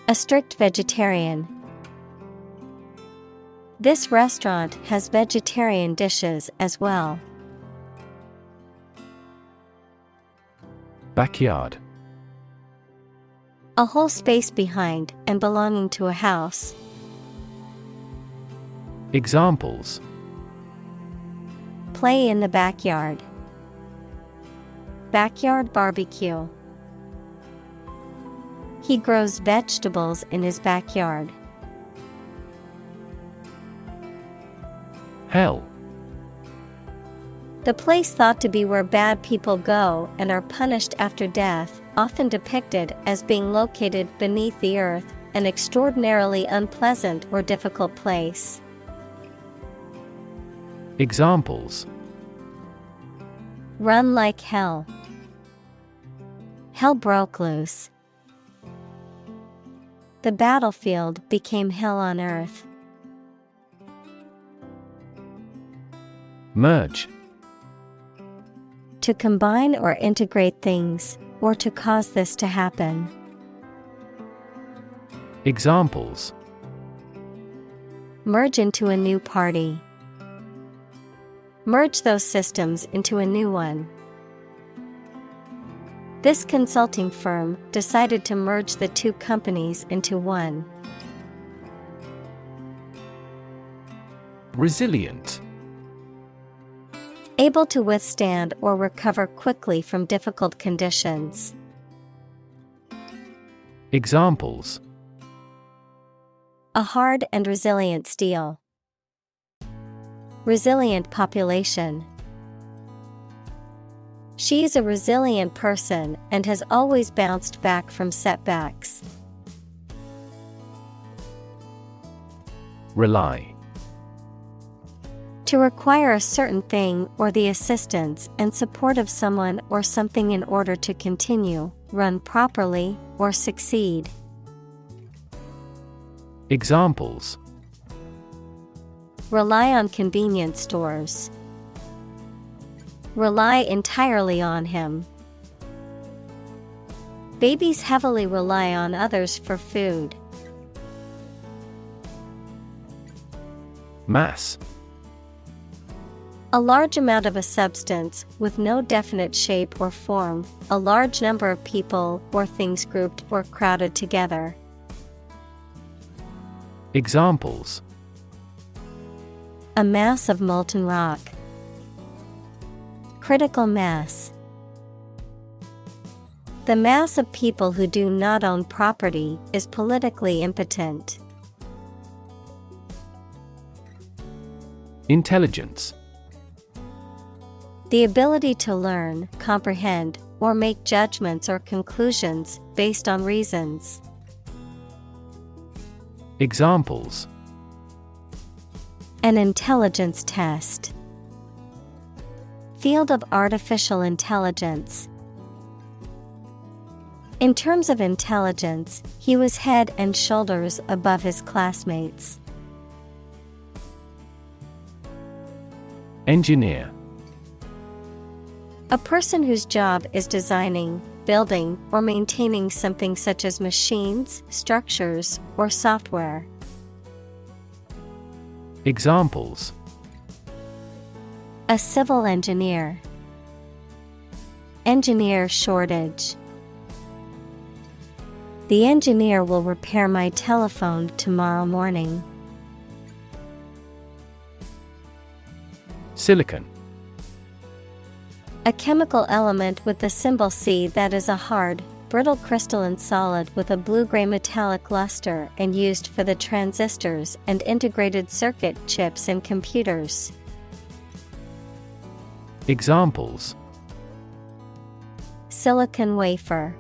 A strict vegetarian. This restaurant has vegetarian dishes as well. Backyard. A whole space behind and belonging to a house. Examples: Play in the backyard. Backyard barbecue. He grows vegetables in his backyard. Hell. The place thought to be where bad people go and are punished after death, often depicted as being located beneath the earth, an extraordinarily unpleasant or difficult place. Examples: Run like hell. Hell broke loose. The battlefield became hell on earth. Merge. To combine or integrate things, or to cause this to happen. Examples: Merge into a new party. Merge those systems into a new one. This consulting firm decided to merge the two companies into one. Resilient. Able to withstand or recover quickly from difficult conditions. Examples: A hard and resilient steel. Resilient population. She is a resilient person and has always bounced back from setbacks. Rely. To require a certain thing or the assistance and support of someone or something in order to continue, run properly, or succeed. Examples: Rely on convenience stores. Rely entirely on him. Babies heavily rely on others for food. Mass. A large amount of a substance with no definite shape or form, a large number of people or things grouped or crowded together. Examples: A mass of molten rock. Critical mass. The mass of people who do not own property is politically impotent. Intelligence. The ability to learn, comprehend, or make judgments or conclusions based on reasons. Examples: An intelligence test. Field of artificial intelligence. In terms of intelligence, he was head and shoulders above his classmates. Engineer. A person whose job is designing, building, or maintaining something such as machines, structures, or software. Examples: A civil engineer. Engineer shortage. The engineer will repair my telephone tomorrow morning. Silicon. A chemical element with the symbol C that is a hard, brittle crystalline solid with a blue-gray metallic luster and used for the transistors and integrated circuit chips in computers. Examples: Silicon wafer.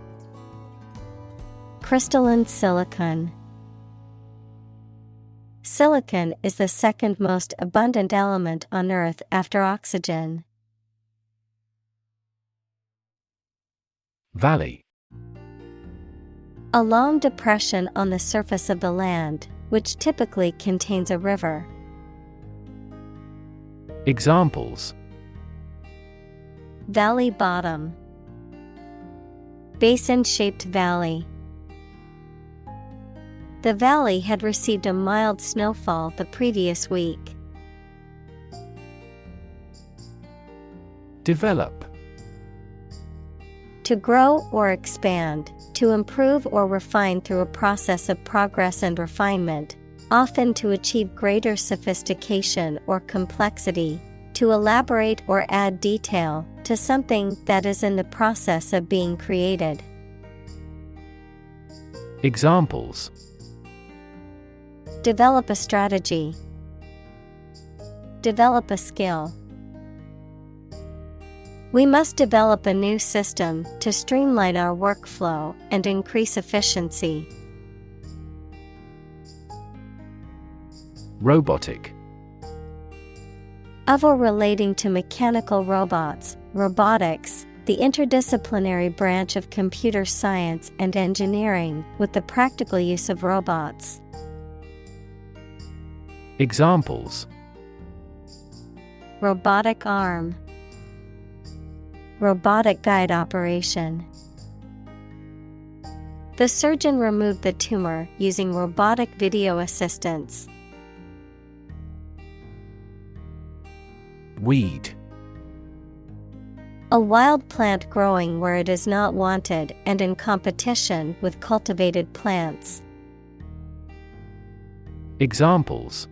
Crystalline silicon. Silicon is the second most abundant element on Earth after oxygen. Valley. A long depression on the surface of the land, which typically contains a river. Examples: Valley bottom. Basin-shaped valley. The valley had received a mild snowfall the previous week. Develop. To grow or expand, to improve or refine through a process of progress and refinement, often to achieve greater sophistication or complexity, to elaborate or add detail to something that is in the process of being created. Examples: Develop a strategy. Develop a skill. We must develop a new system to streamline our workflow and increase efficiency. Robotic. Of or relating to mechanical robots, robotics, the interdisciplinary branch of computer science and engineering with the practical use of robots. Examples: Robotic arm. Robotic guide operation. The surgeon removed the tumor using robotic video assistance. Weed. A wild plant growing where it is not wanted and in competition with cultivated plants. Examples: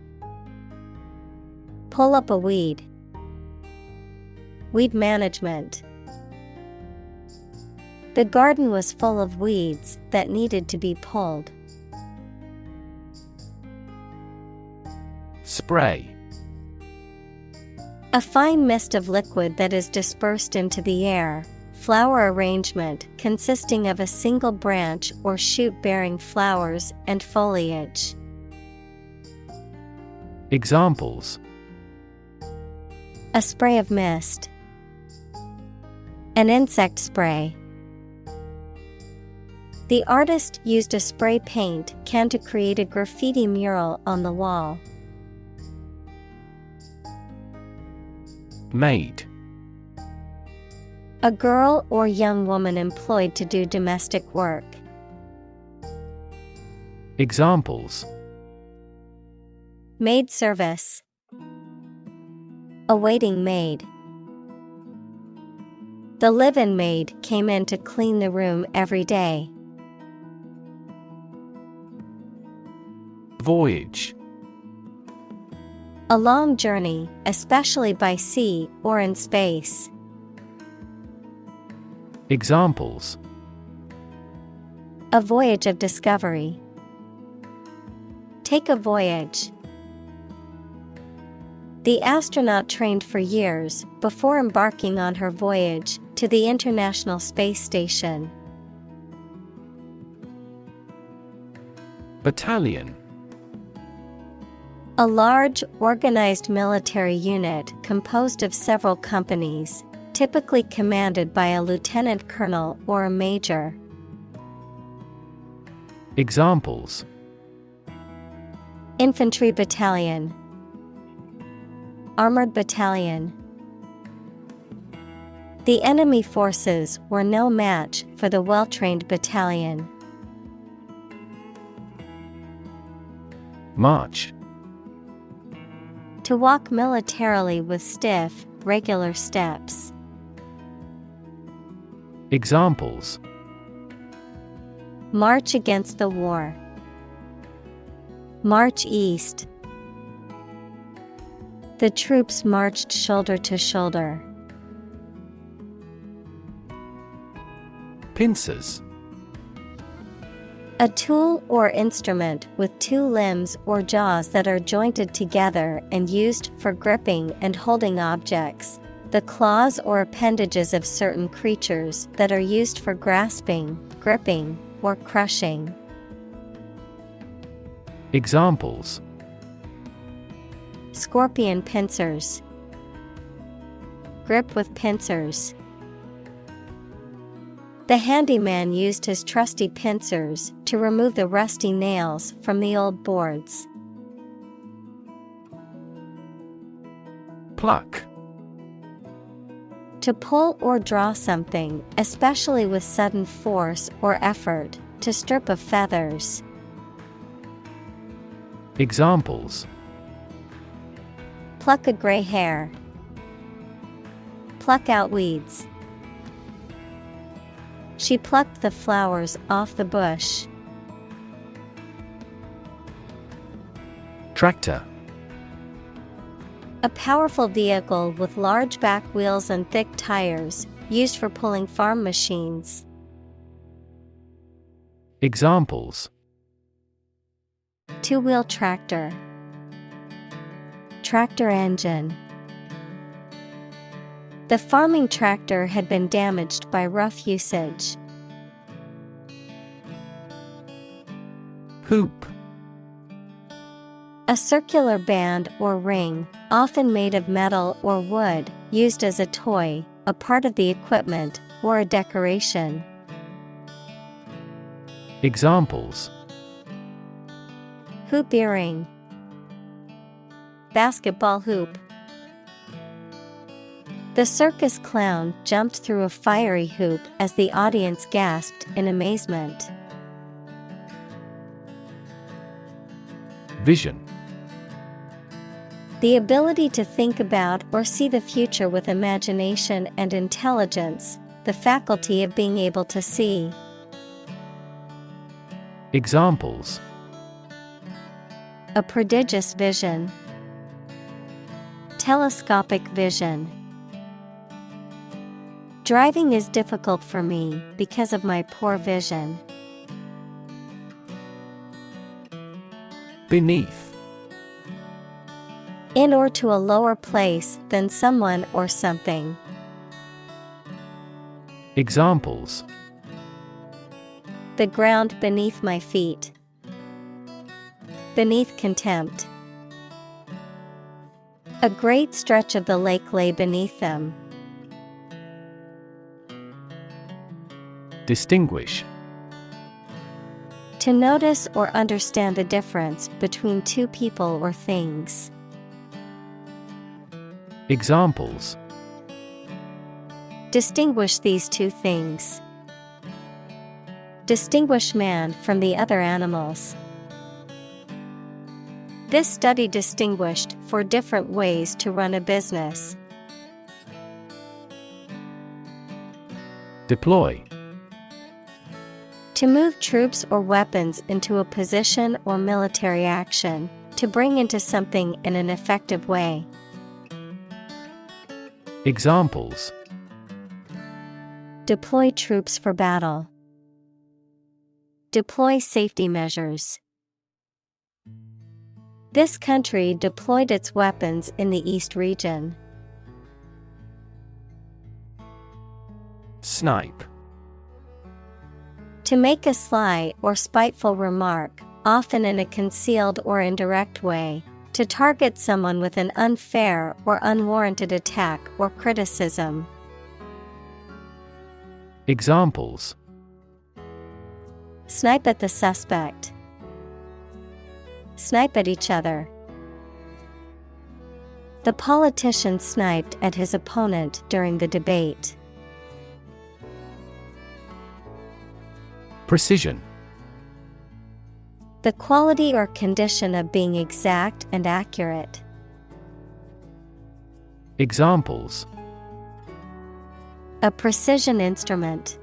Pull up a weed. Weed management. The garden was full of weeds that needed to be pulled. Spray. A fine mist of liquid that is dispersed into the air. Flower arrangement consisting of a single branch or shoot bearing flowers and foliage. Examples: A spray of mist. An insect spray. The artist used a spray paint can to create a graffiti mural on the wall. Maid. A girl or young woman employed to do domestic work. Examples: Maid service. A waiting maid. The live-in maid came in to clean the room every day. Voyage. A long journey, especially by sea or in space. Examples: A voyage of discovery. Take a voyage. The astronaut trained for years before embarking on her voyage to the International Space Station. Battalion. A large, organized military unit composed of several companies, typically commanded by a lieutenant colonel or a major. Examples: Infantry battalion, armored battalion. The enemy forces were no match for the well-trained battalion. March. To walk militarily with stiff, regular steps. Examples: March against the war. March east. The troops marched shoulder to shoulder. Pincers. A tool or instrument with two limbs or jaws that are jointed together and used for gripping and holding objects. The claws or appendages of certain creatures that are used for grasping, gripping, or crushing. Examples: Scorpion pincers. Grip with pincers. The handyman used his trusty pincers to remove the rusty nails from the old boards. Pluck. To pull or draw something, especially with sudden force or effort, to strip of feathers. Examples: Pluck a gray hair. Pluck out weeds. She plucked the flowers off the bush. Tractor. A powerful vehicle with large back wheels and thick tires, used for pulling farm machines. Examples: Two-wheel tractor. Tractor engine. The farming tractor had been damaged by rough usage. Hoop. A circular band or ring, often made of metal or wood, used as a toy, a part of the equipment, or a decoration. Examples: Hoop earring. Basketball hoop. The circus clown jumped through a fiery hoop as the audience gasped in amazement. Vision. The ability to think about or see the future with imagination and intelligence, the faculty of being able to see. Examples: A prodigious vision. Telescopic vision. Driving is difficult for me because of my poor vision. Beneath. In or to a lower place than someone or something. Examples: The ground beneath my feet. Beneath contempt. A great stretch of the lake lay beneath them. Distinguish. To notice or understand the difference between two people or things. Examples: Distinguish these two things. Distinguish man from the other animals. This study distinguished 4 different ways to run a business. Deploy. To move troops or weapons into a position or military action, to bring into something in an effective way. Examples: Deploy troops for battle. Deploy safety measures. This country deployed its weapons in the East region. Snipe. To make a sly or spiteful remark, often in a concealed or indirect way, to target someone with an unfair or unwarranted attack or criticism. Snipe at the suspect. Snipe at each other. The politician sniped at his opponent during the debate. Precision. The quality or condition of being exact and accurate. Examples: a precision instrument.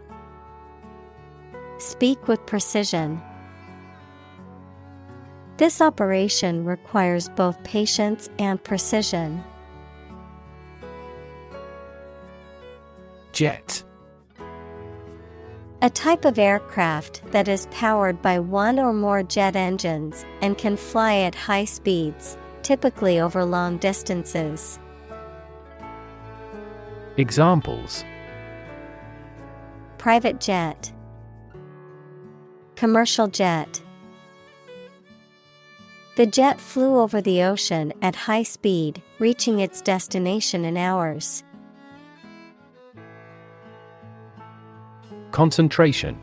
Speak with precision. This operation requires both patience and precision. Jet. A type of aircraft that is powered by one or more jet engines and can fly at high speeds, typically over long distances. Examples: private jet, commercial jet. The jet flew over the ocean at high speed, reaching its destination in hours. Concentration.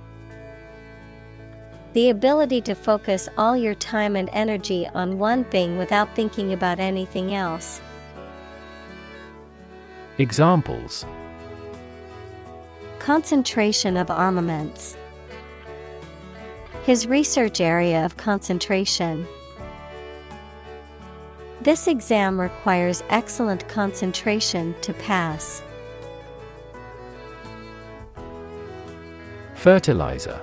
The ability to focus all your time and energy on one thing without thinking about anything else. Examples: concentration of armaments. His research area of concentration. This exam requires excellent concentration to pass. Fertilizer.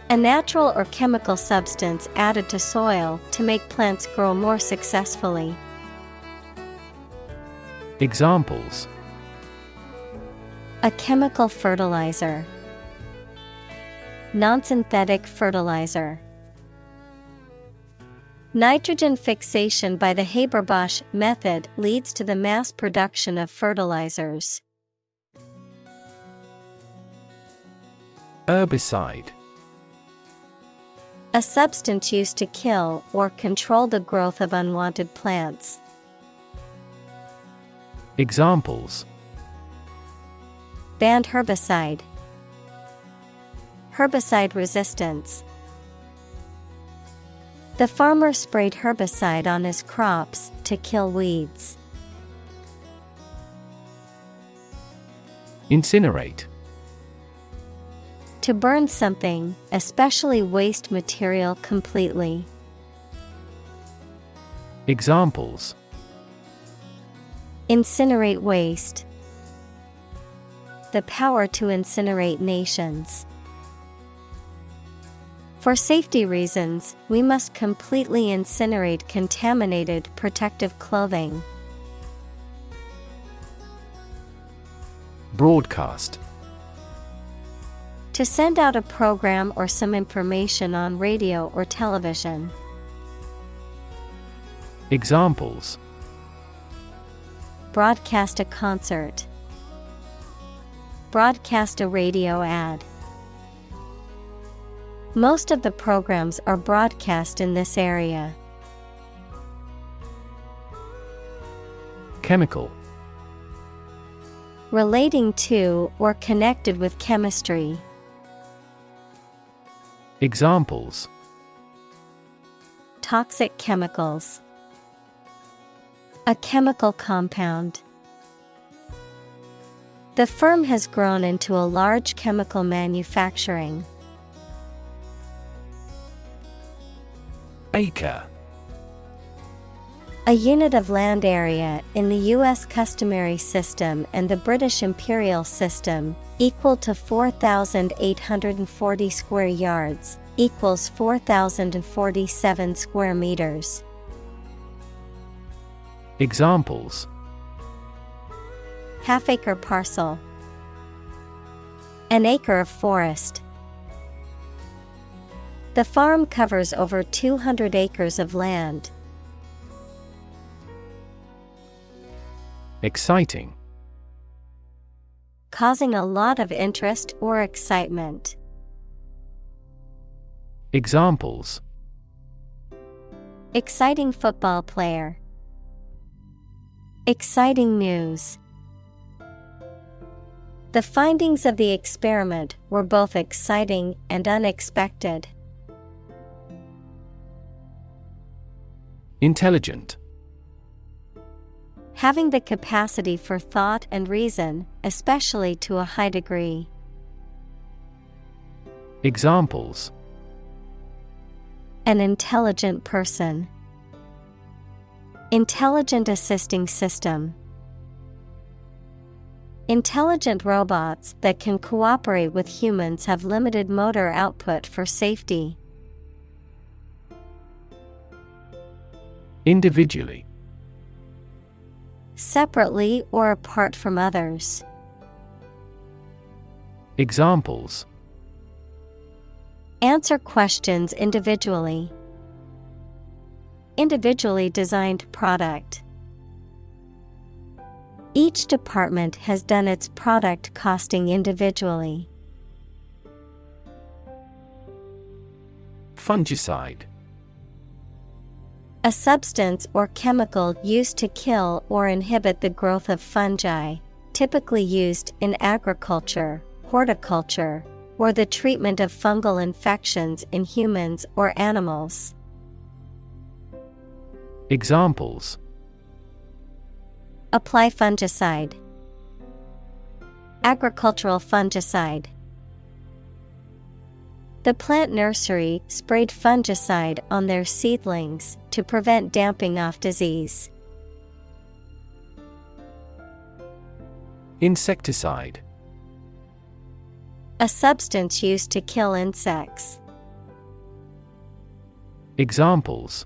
A natural or chemical substance added to soil to make plants grow more successfully. Examples: a chemical fertilizer. Non-synthetic fertilizer. Nitrogen fixation by the Haber-Bosch method leads to the mass production of fertilizers. Herbicide. A substance used to kill or control the growth of unwanted plants. Examples: banned herbicide. Herbicide resistance. The farmer sprayed herbicide on his crops to kill weeds. Incinerate. To burn something, especially waste material, completely. Examples: incinerate waste. The power to incinerate nations. For safety reasons, we must completely incinerate contaminated protective clothing. Broadcast. To send out a program or some information on radio or television. Examples: broadcast a concert. Broadcast a radio ad. Most of the programs are broadcast in this area. Chemical. Relating to or connected with chemistry. Examples: toxic chemicals. A chemical compound. The firm has grown into a large chemical manufacturing. Acre. A unit of land area in the U.S. customary system and the British imperial system, equal to 4,840 square yards, equals 4,047 square meters. Examples: half-acre parcel. An acre of forest. The farm covers over 200 acres of land. Exciting. Causing a lot of interest or excitement. Examples: exciting football player. Exciting news. The findings of the experiment were both exciting and unexpected. Intelligent. Having the capacity for thought and reason, especially to a high degree. Examples: An intelligent person. Intelligent assisting system. Intelligent robots that can cooperate with humans have limited motor output for safety. Individually. Separately or apart from others. Examples: Answer questions individually. Individually designed product. Each department has done its product costing individually. Fungicide. A substance or chemical used to kill or inhibit the growth of fungi, typically used in agriculture, horticulture, or the treatment of fungal infections in humans or animals. Examples: Apply fungicide. Agricultural fungicide. The plant nursery sprayed fungicide on their seedlings to prevent damping off disease. Insecticide. A substance used to kill insects. Examples: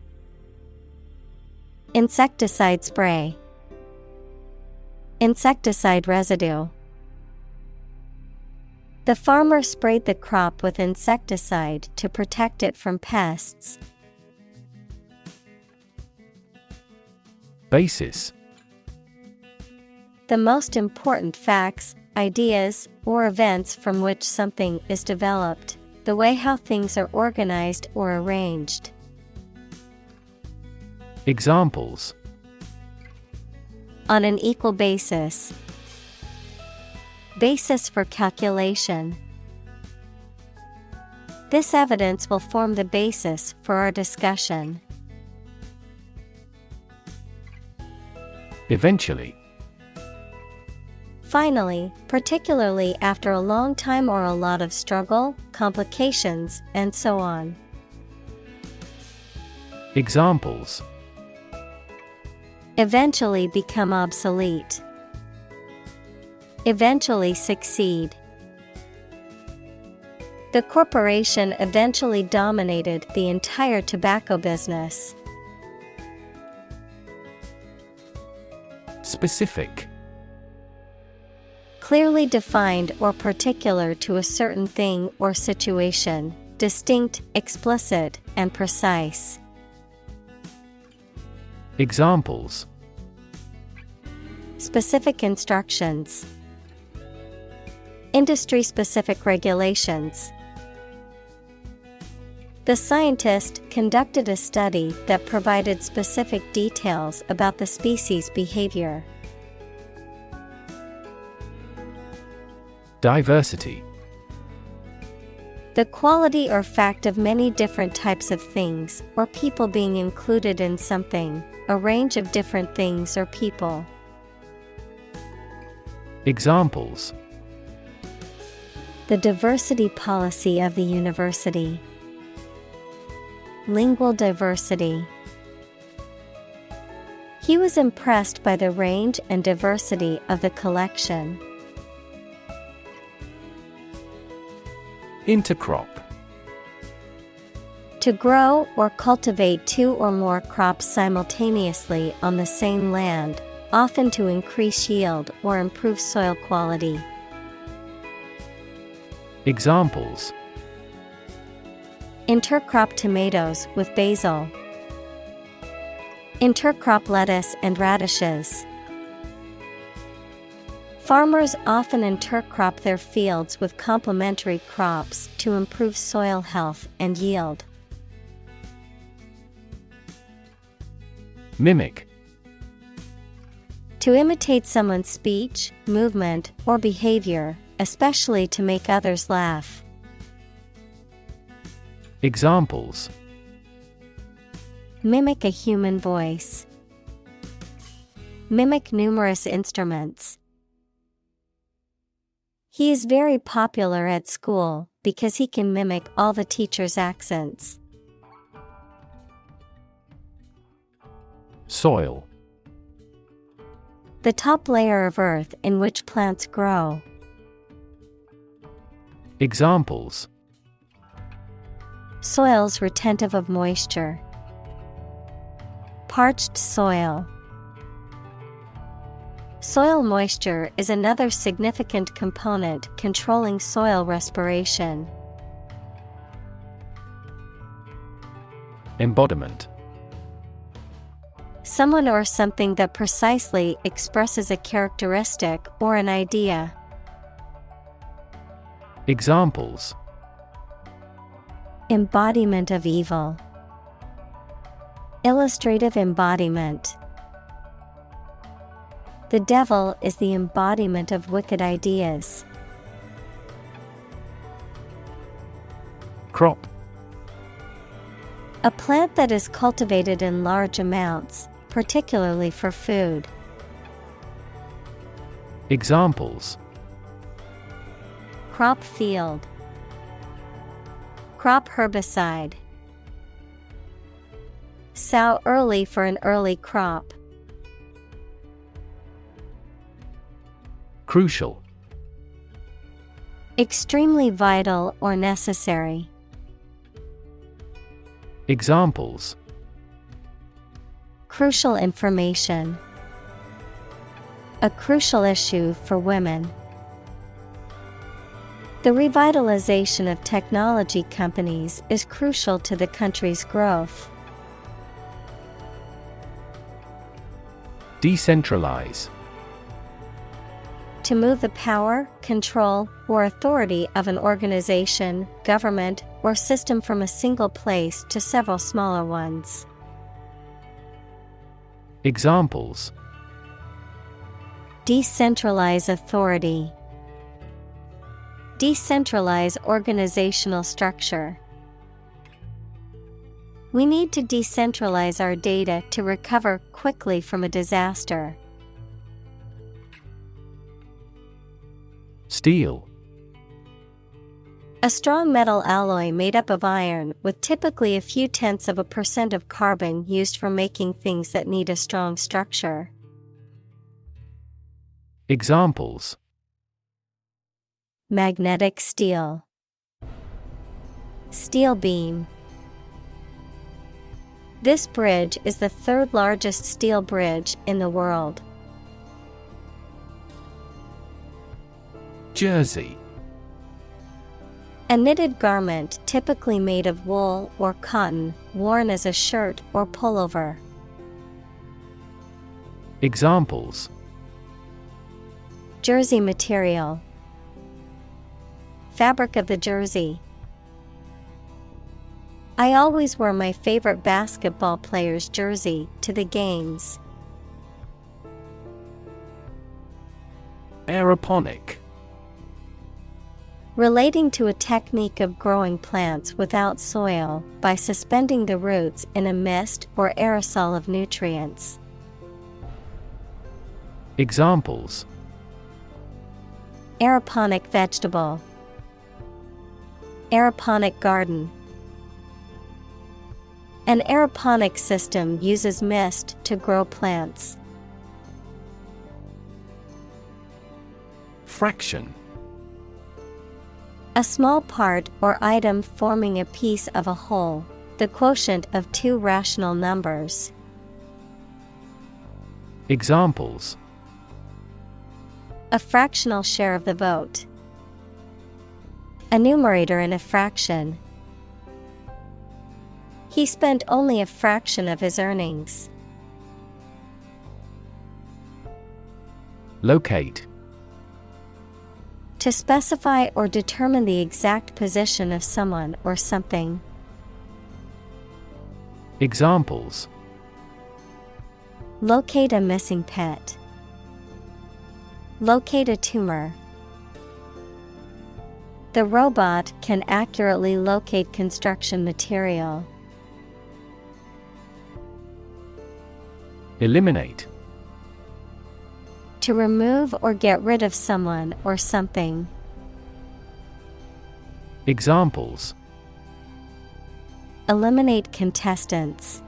Insecticide spray. Insecticide residue. The farmer sprayed the crop with insecticide to protect it from pests. Basis. The most important facts, ideas, or events from which something is developed, the way how things are organized or arranged. Examples: On an equal basis. Basis for calculation. This evidence will form the basis for our discussion. Eventually. Finally, particularly after a long time or a lot of struggle, complications, and so on. Examples: Eventually become obsolete. Eventually succeed. The corporation eventually dominated the entire tobacco business. Specific. Clearly defined or particular to a certain thing or situation, distinct, explicit, and precise. Examples: Specific instructions. Industry-specific regulations. The scientist conducted a study that provided specific details about the species' behavior. Diversity. The quality or fact of many different types of things or people being included in something, a range of different things or people. Examples: The diversity policy of the university. Lingual diversity. He was impressed by the range and diversity of the collection. Intercrop. To grow or cultivate two or more crops simultaneously on the same land, often to increase yield or improve soil quality. Examples: Intercrop tomatoes with basil. Intercrop lettuce and radishes. Farmers often intercrop their fields with complementary crops to improve soil health and yield. Mimic. To imitate someone's speech, movement, or behavior, especially to make others laugh. Examples: Mimic a human voice. Mimic numerous instruments. He is very popular at school because he can mimic all the teachers' accents. Soil. The top layer of earth in which plants grow. Examples: Soils retentive of moisture. Parched soil. Soil moisture is another significant component controlling soil respiration. Embodiment. Someone or something that precisely expresses a characteristic or an idea. Examples: Embodiment of evil. Illustrative embodiment. The devil is the embodiment of wicked ideas. Crop. A plant that is cultivated in large amounts, particularly for food. Examples: Crop field. Crop herbicide. Sow early for an early crop. Crucial. Extremely vital or necessary. Examples: Crucial information. A crucial issue for women. The revitalization of technology companies is crucial to the country's growth. Decentralize. To move the power, control, or authority of an organization, government, or system from a single place to several smaller ones. Examples: Decentralize authority. Decentralize organizational structure. We need to decentralize our data to recover quickly from a disaster. Steel. A strong metal alloy made up of iron with typically a few tenths of a % of carbon used for making things that need a strong structure. Examples: Magnetic steel. Steel beam. This bridge is the third largest steel bridge in the world. Jersey. A knitted garment typically made of wool or cotton, worn as a shirt or pullover. Examples: Jersey material. Fabric of the jersey. I always wear my favorite basketball player's jersey to the games. Aeroponic. Relating to a technique of growing plants without soil by suspending the roots in a mist or aerosol of nutrients. Examples: Aeroponic vegetable. Aeroponic garden. An aeroponic system uses mist to grow plants. Fraction. A small part or item forming a piece of a whole, the quotient of two rational numbers. Examples: A fractional share of the vote. A numerator in a fraction. He spent only a fraction of his earnings. Locate. To specify or determine the exact position of someone or something. Examples: Locate a missing pet. Locate a tumor. The robot can accurately locate construction material. Eliminate. To remove or get rid of someone or something. Examples: Eliminate contestants.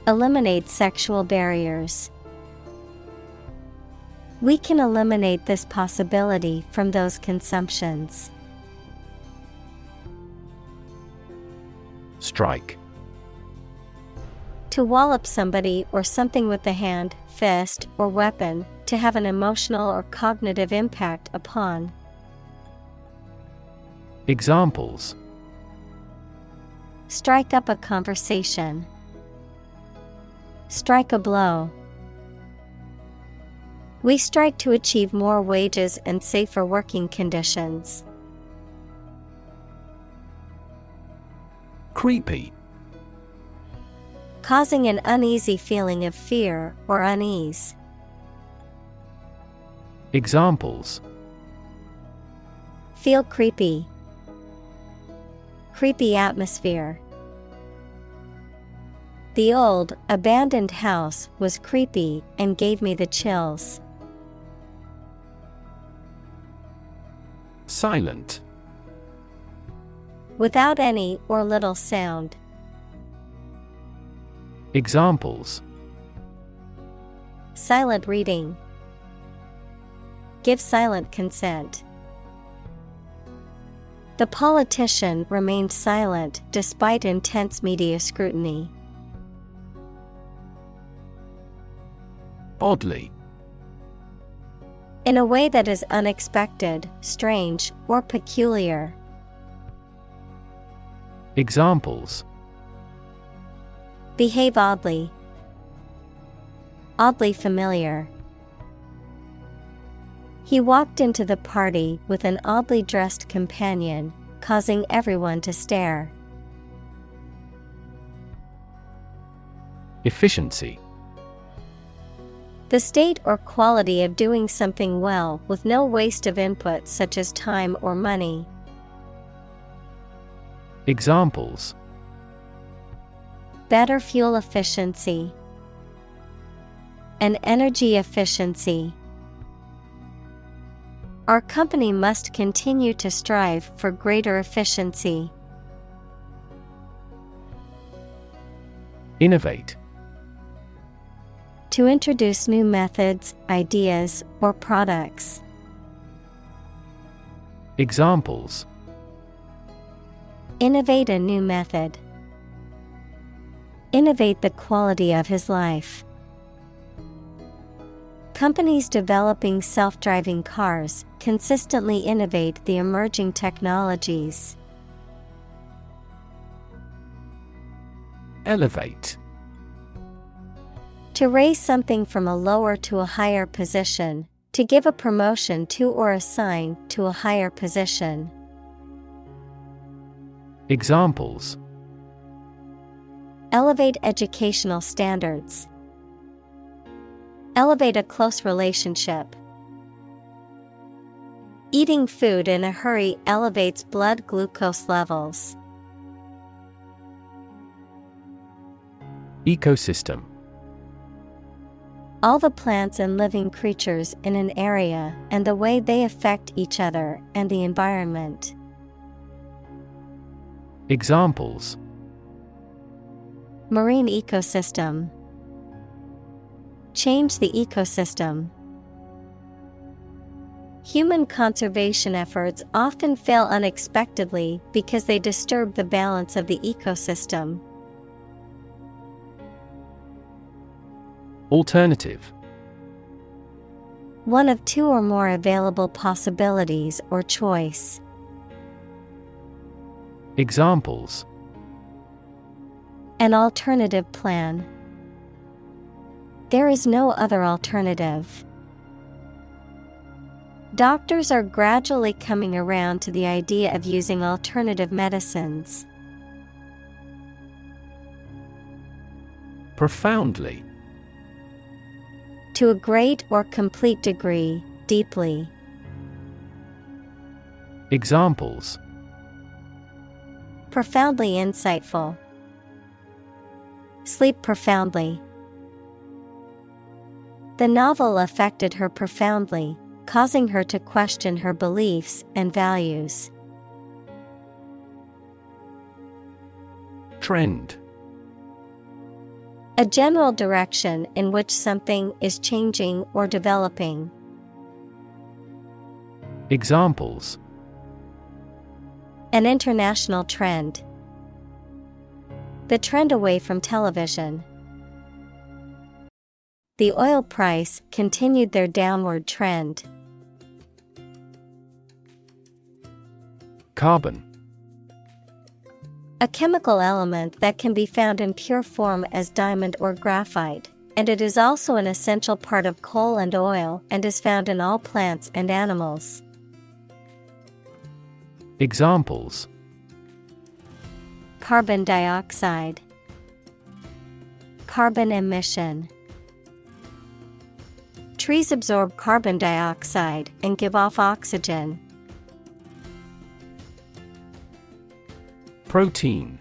Eliminate sexual barriers. We can eliminate this possibility from those consumptions. Strike. To wallop somebody or something with the hand, fist, or weapon, to have an emotional or cognitive impact upon. Examples: Strike up a conversation. Strike a blow. We strike to achieve more wages and safer working conditions. Creepy. Causing an uneasy feeling of fear or unease. Examples: Feel creepy. Creepy atmosphere. The old, abandoned house was creepy and gave me the chills. Silent. Without any or little sound. Examples: Silent reading. Give silent consent. The politician remained silent despite intense media scrutiny. Oddly. In a way that is unexpected, strange, or peculiar. Examples: Behave oddly. Oddly familiar. He walked into the party with an oddly dressed companion, causing everyone to stare. Efficiency. The state or quality of doing something well with no waste of input such as time or money. Examples: Better fuel efficiency. An energy efficiency. Our company must continue to strive for greater efficiency. Innovate. To introduce new methods, ideas, or products. Examples: Innovate a new method. Innovate the quality of his life. Companies developing self-driving cars consistently innovate the emerging technologies. Elevate. To raise something from a lower to a higher position, to give a promotion to or assign to a higher position. Examples: Elevate educational standards. Elevate a close relationship. Eating food in a hurry elevates blood glucose levels. Ecosystem. All the plants and living creatures in an area and the way they affect each other and the environment. Examples: Marine ecosystem. Change the ecosystem. Human conservation efforts often fail unexpectedly because they disturb the balance of the ecosystem. Alternative. One of two or more available possibilities or choice. Examples: An alternative plan. There is no other alternative. Doctors are gradually coming around to the idea of using alternative medicines. Profoundly. To a great or complete degree, deeply. Examples: Profoundly insightful. Sleep profoundly. The novel affected her profoundly, causing her to question her beliefs and values. Trend. A general direction in which something is changing or developing. Examples: An international trend. The trend away from television. The oil price continued their downward trend. Carbon. A chemical element that can be found in pure form as diamond or graphite, and it is also an essential part of coal and oil and is found in all plants and animals. Examples: Carbon dioxide. Carbon emission. Trees absorb carbon dioxide and give off oxygen. Protein.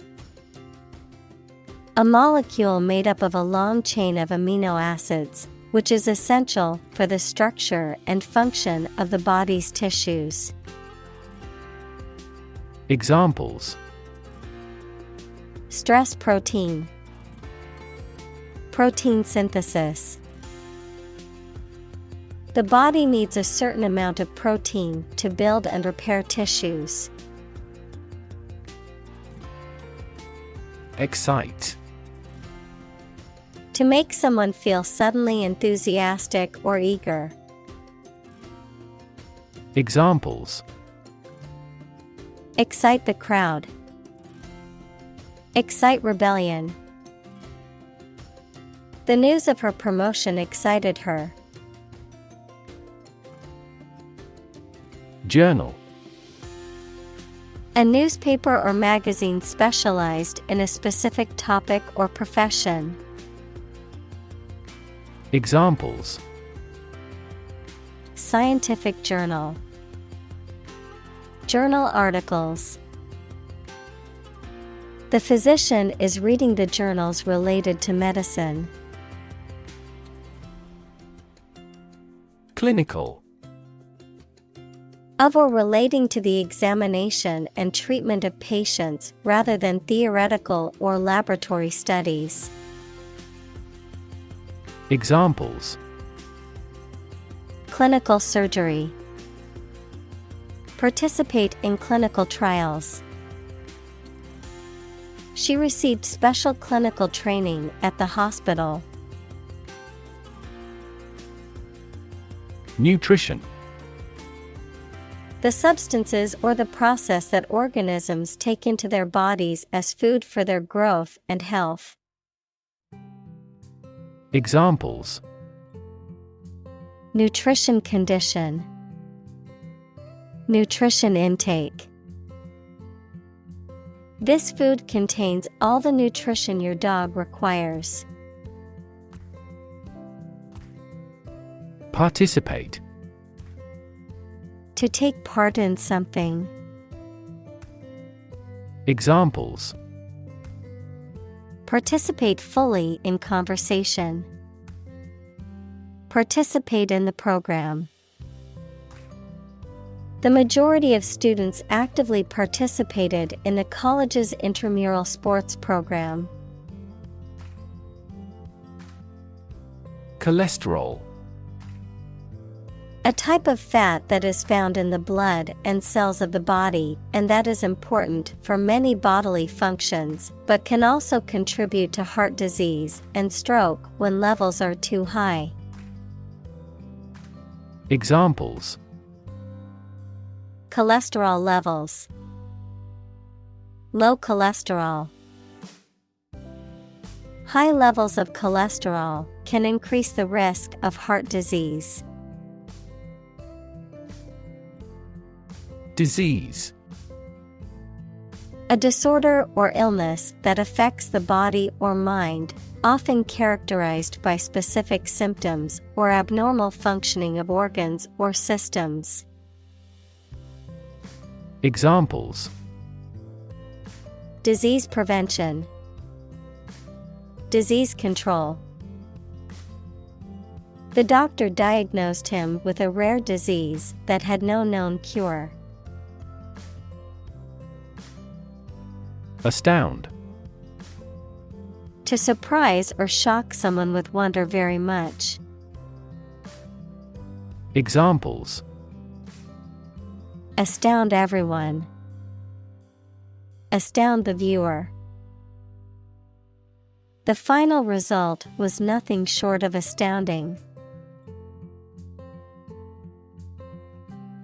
A molecule made up of a long chain of amino acids, which is essential for the structure and function of the body's tissues. Examples: Stress protein. Protein synthesis. The body needs a certain amount of protein to build and repair tissues. Excite. To make someone feel suddenly enthusiastic or eager. Examples: Excite the crowd. Excite rebellion. The news of her promotion excited her. Journal. A newspaper or magazine specialized in a specific topic or profession. Examples: Scientific journal. Journal articles. The physician is reading the journals related to medicine. Clinical. Of or relating to the examination and treatment of patients rather than theoretical or laboratory studies. Examples: Clinical surgery. Participate in clinical trials. She received special clinical training at the hospital. Nutrition. The substances or the process that organisms take into their bodies as food for their growth and health. Examples: Nutrition condition. Nutrition intake. This food contains all the nutrition your dog requires. Participate. To take part in something. Examples: Participate fully in conversation. Participate in the program. The majority of students actively participated in the college's intramural sports program. Cholesterol. A type of fat that is found in the blood and cells of the body and that is important for many bodily functions, but can also contribute to heart disease and stroke when levels are too high. Examples: Cholesterol levels. Low cholesterol. High levels of cholesterol can increase the risk of heart disease. Disease. A disorder or illness that affects the body or mind, Often characterized by specific symptoms or abnormal functioning of organs or systems. Examples: Disease prevention, disease control. The doctor diagnosed him with a rare disease that had no known cure. Astound. To surprise or shock someone with wonder very much. Examples: Astound everyone. Astound the viewer. The final result was nothing short of astounding.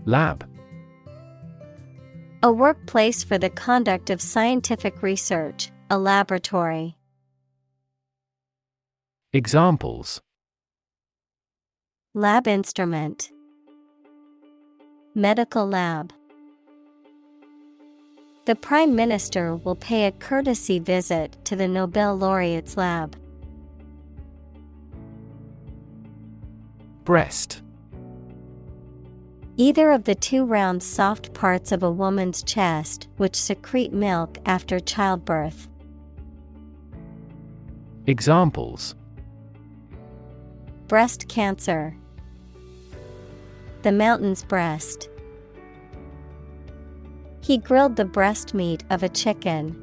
Lab. A workplace for the conduct of scientific research, a laboratory. Examples: Lab instrument, medical lab. The Prime Minister will pay a courtesy visit to the Nobel laureate's lab. Breast. Either of the two round soft parts of a woman's chest which secrete milk after childbirth. Examples: Breast cancer. The mountain's breast. He grilled the breast meat of a chicken.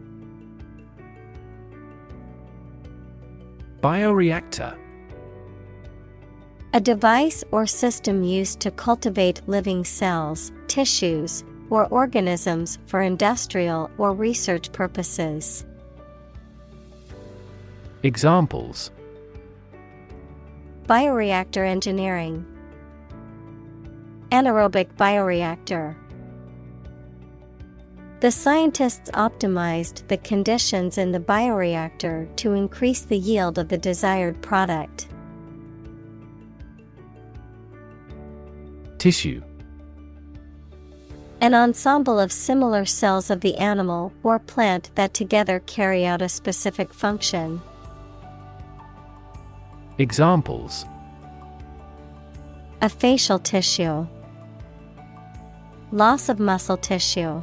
Bioreactor. A device or system used to cultivate living cells, tissues, or organisms for industrial or research purposes. Examples: Bioreactor engineering. Anaerobic bioreactor. The scientists optimized the conditions in the bioreactor to increase the yield of the desired product. Tissue. An ensemble of similar cells of the animal or plant that together carry out a specific function. Examples: A facial tissue. Loss of muscle tissue.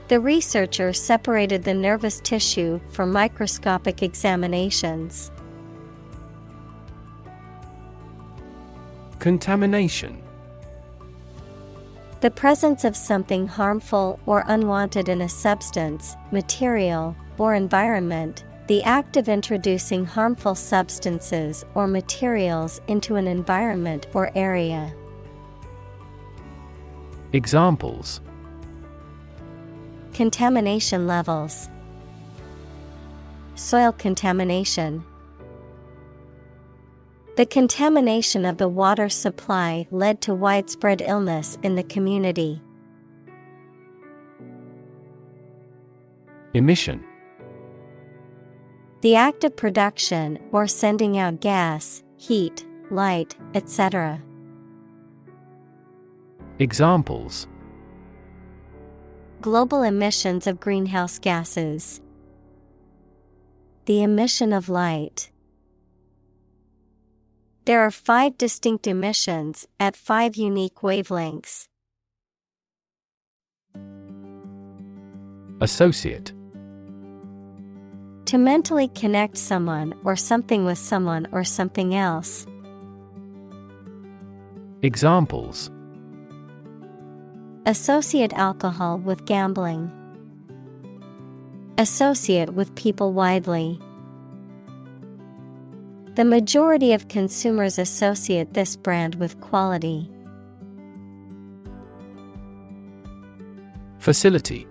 The researcher separated the nervous tissue for microscopic examinations. Contamination. The presence of something harmful or unwanted in a substance, material, or environment. The act of introducing harmful substances or materials into an environment or area. Examples: Contamination levels. Soil contamination. The contamination of the water supply led to widespread illness in the community. Emission. The act of production or sending out gas, heat, light, etc. Examples: Global emissions of greenhouse gases. The emission of light. There are 5 distinct emissions at 5 unique wavelengths. Associate. To mentally connect someone or something with someone or something else. Examples: Associate alcohol with gambling. Associate with people widely. The majority of consumers associate this brand with quality. Facility.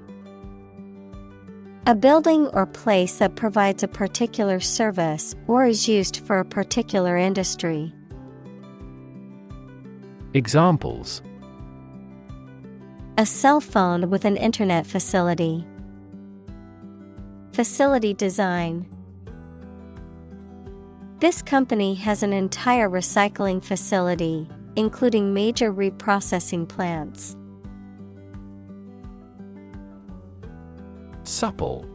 A building or place that provides a particular service or is used for a particular industry. Examples: A cell phone with an internet facility. Facility design. This company has an entire recycling facility, including major reprocessing plants. Supple.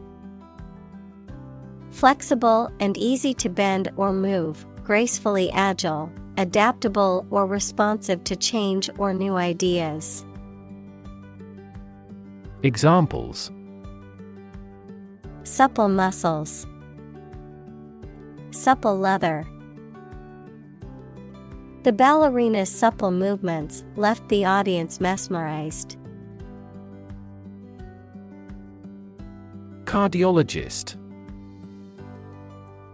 Flexible and easy to bend or move, gracefully agile, adaptable or responsive to change or new ideas. Examples: Supple muscles. Supple leather. The ballerina's supple movements left the audience mesmerized. Cardiologist.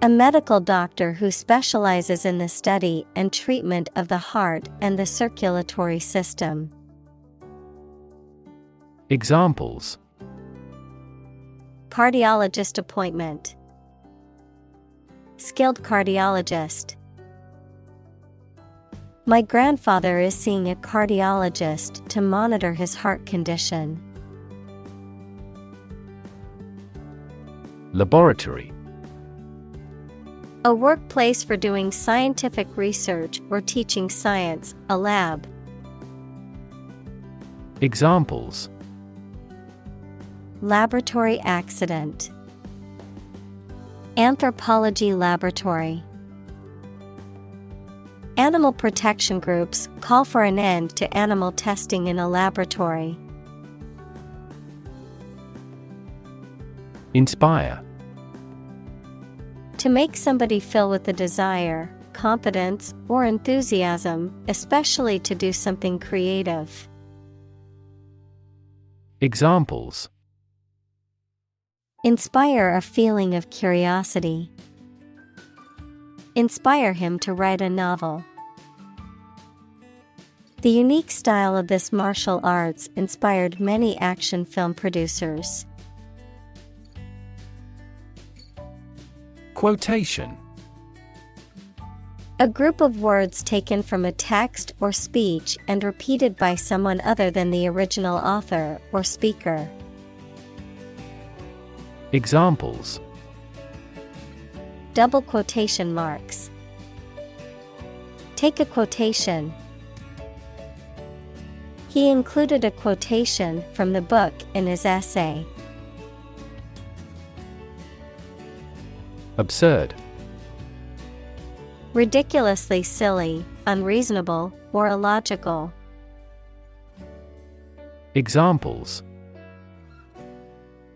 A medical doctor who specializes in the study and treatment of the heart and the circulatory system. Examples: Cardiologist appointment. Skilled cardiologist. My grandfather is seeing a cardiologist to monitor his heart condition. Laboratory. A workplace for doing scientific research or teaching science, a lab. Examples: Laboratory accident. Anthropology laboratory. Animal protection groups call for an end to animal testing in a laboratory. Inspire. To make somebody feel with a desire, confidence, or enthusiasm, especially to do something creative. Examples: Inspire a feeling of curiosity. Inspire him to write a novel. The unique style of this martial arts inspired many action film producers. Quotation. A group of words taken from a text or speech and repeated by someone other than the original author or speaker. Examples: Double quotation marks. Take a quotation. He included a quotation from the book in his essay. Absurd. Ridiculously silly, unreasonable, or illogical. Examples: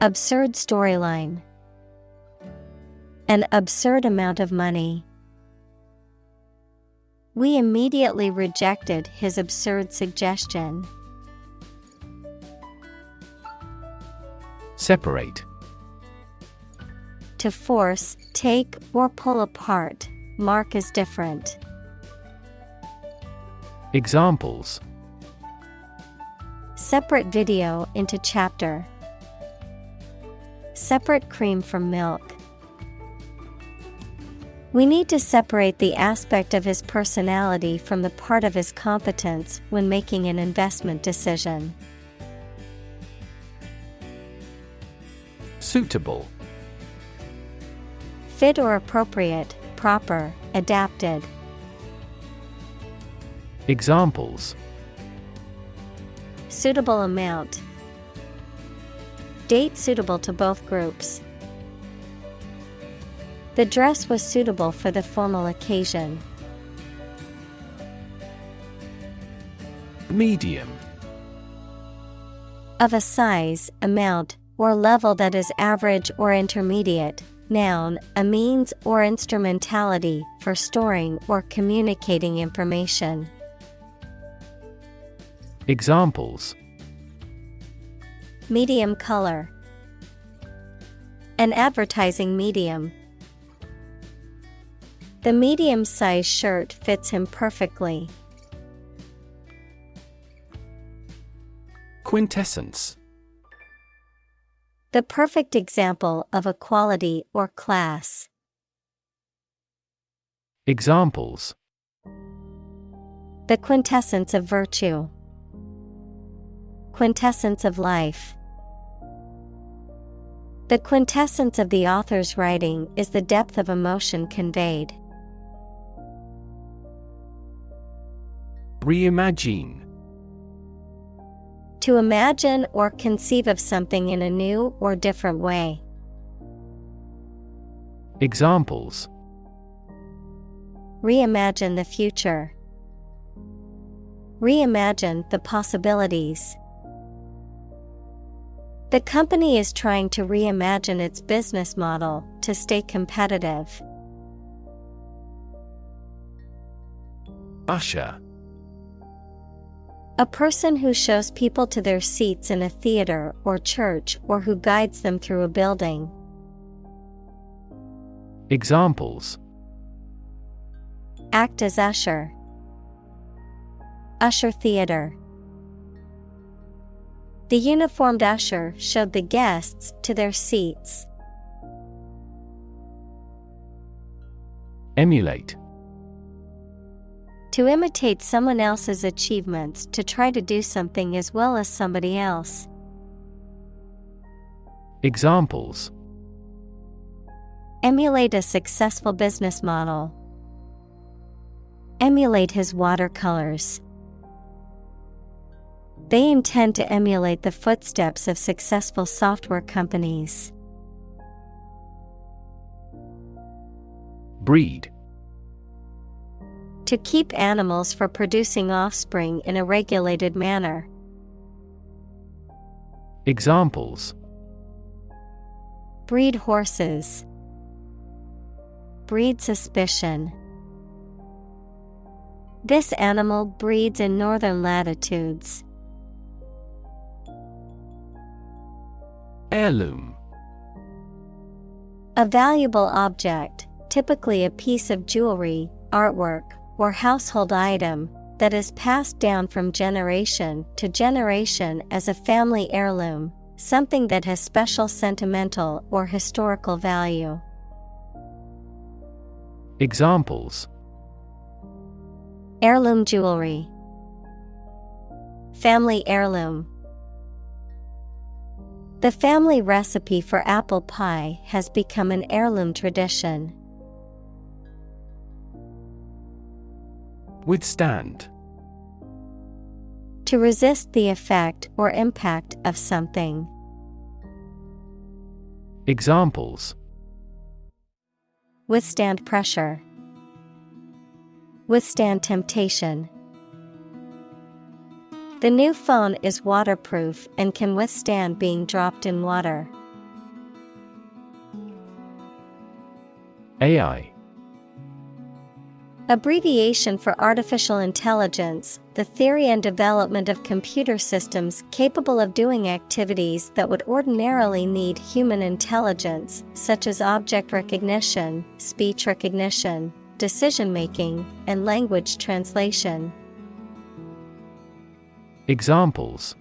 Absurd storyline. An absurd amount of money. We immediately rejected his absurd suggestion. Separate. To force, take, or pull apart, mark as different. Examples: Separate video into chapter. Separate cream from milk. We need to separate the aspect of his personality from the part of his competence when making an investment decision. Suitable. Fit or appropriate, proper, adapted. Examples: Suitable amount. Date suitable to both groups. The dress was suitable for the formal occasion. Medium. Of a size, amount, or level that is average or intermediate. Noun, a means or instrumentality for storing or communicating information. Examples: Medium color. An advertising medium. The medium-sized shirt fits him perfectly. Quintessence. The perfect example of a quality or class. Examples: The quintessence of virtue. Quintessence of life. The quintessence of the author's writing is the depth of emotion conveyed. Reimagine. To imagine or conceive of something in a new or different way. Examples: reimagine the future. Reimagine the possibilities. The company is trying to reimagine its business model to stay competitive. Usher. A person who shows people to their seats in a theater or church or who guides them through a building. Examples: act as usher. Usher theater. The uniformed usher showed the guests to their seats. Emulate. To imitate someone else's achievements, to try to do something as well as somebody else. Examples: emulate a successful business model. Emulate his watercolors. They intend to emulate the footsteps of successful software companies. Breed. To keep animals for producing offspring in a regulated manner. Examples: breed horses. Breed suspicion. This animal breeds in northern latitudes. Heirloom. A valuable object, typically a piece of jewelry, artwork, or household item, that is passed down from generation to generation as a family heirloom, something that has special sentimental or historical value. Examples: heirloom jewelry. Family heirloom. The family recipe for apple pie has become an heirloom tradition. Withstand. To resist the effect or impact of something. Examples: withstand pressure. Withstand temptation. The new phone is waterproof and can withstand being dropped in water. AI. Abbreviation for artificial intelligence, the theory and development of computer systems capable of doing activities that would ordinarily need human intelligence, such as object recognition, speech recognition, decision-making, and language translation. Examples: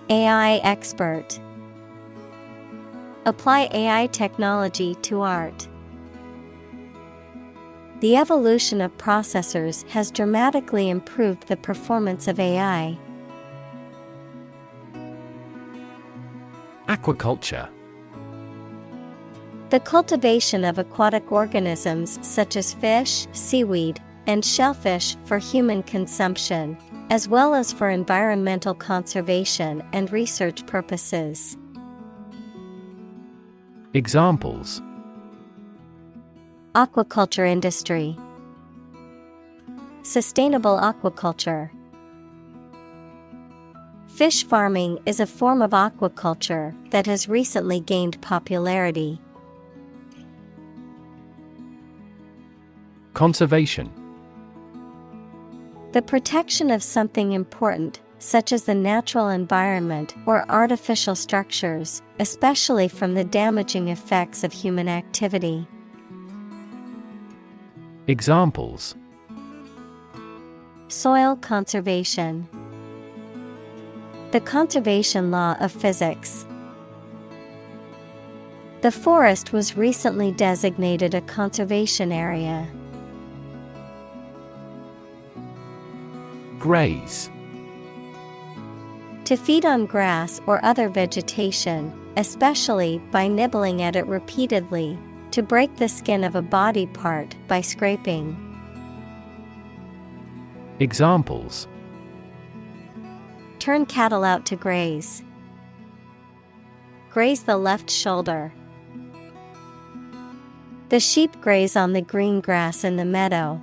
AI expert. Apply AI technology to art. The evolution of processors has dramatically improved the performance of AI. Aquaculture. The cultivation of aquatic organisms such as fish, seaweed, and shellfish for human consumption, as well as for environmental conservation and research purposes. Examples: aquaculture industry. Sustainable aquaculture. Fish farming is a form of aquaculture that has recently gained popularity. Conservation. The protection of something important, such as the natural environment or artificial structures, especially from the damaging effects of human activity. Examples: soil conservation. The conservation law of physics. The forest was recently designated a conservation area. Graze. To feed on grass or other vegetation, especially by nibbling at it repeatedly, to break the skin of a body part by scraping. Examples: turn cattle out to graze. Graze the left shoulder. The sheep graze on the green grass in the meadow.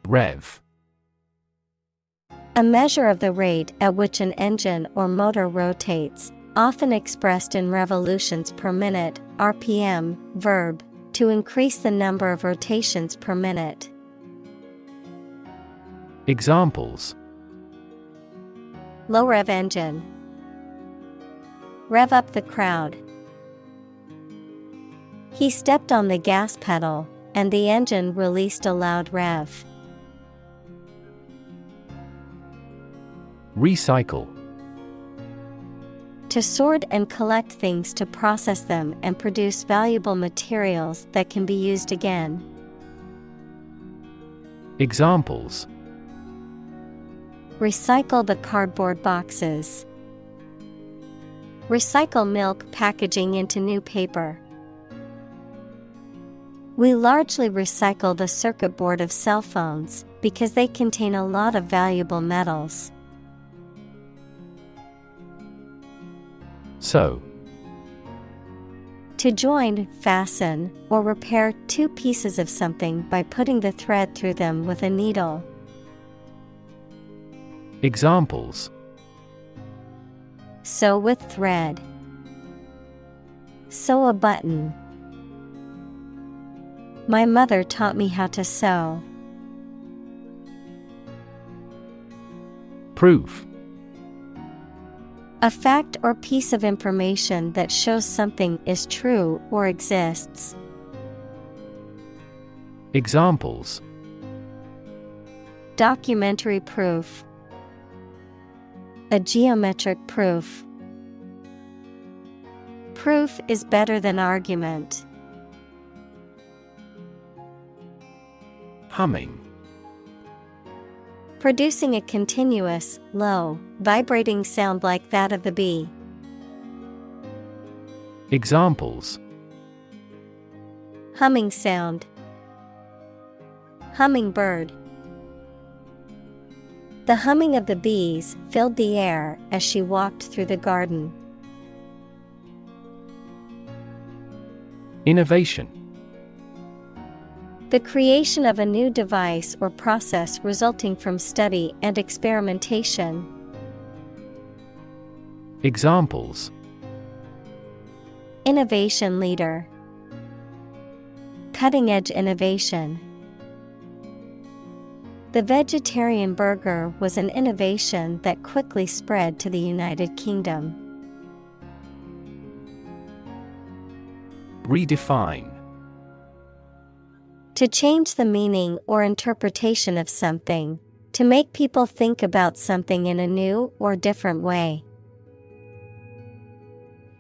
Rev. A measure of the rate at which an engine or motor rotates, often expressed in revolutions per minute, RPM, verb, to increase the number of rotations per minute. Examples: Low rev engine. Rev up the crowd. He stepped on the gas pedal, and the engine released a loud rev. Recycle. To sort and collect things to process them and produce valuable materials that can be used again. Examples: Recycle the cardboard boxes. Recycle milk packaging into new paper. We largely recycle the circuit board of cell phones because they contain a lot of valuable metals. Sew. To join, fasten, or repair two pieces of something by putting the thread through them with a needle. Examples: Sew with thread. Sew a button. My mother taught me how to sew. Proof. A fact or piece of information that shows something is true or exists. Examples: Documentary proof. A geometric proof. Proof is better than argument. Humming. Producing a continuous, low, vibrating sound like that of the bee. Examples: Humming sound. Hummingbird. The humming of the bees filled the air as she walked through the garden. Innovation. The creation of a new device or process resulting from study and experimentation. Examples: Innovation leader. Cutting-edge innovation. The vegetarian burger was an innovation that quickly spread to the United Kingdom. Redefine. To change the meaning or interpretation of something. To make people think about something in a new or different way.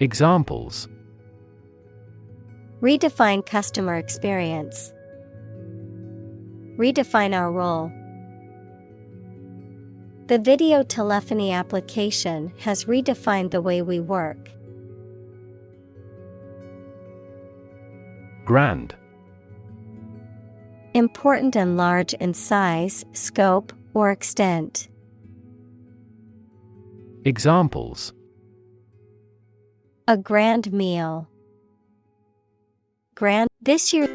Examples: Redefine customer experience. Redefine our role. The video telephony application has redefined the way we work. Grand. Important and large in size, scope, or extent. Examples: A grand meal. Grand. This year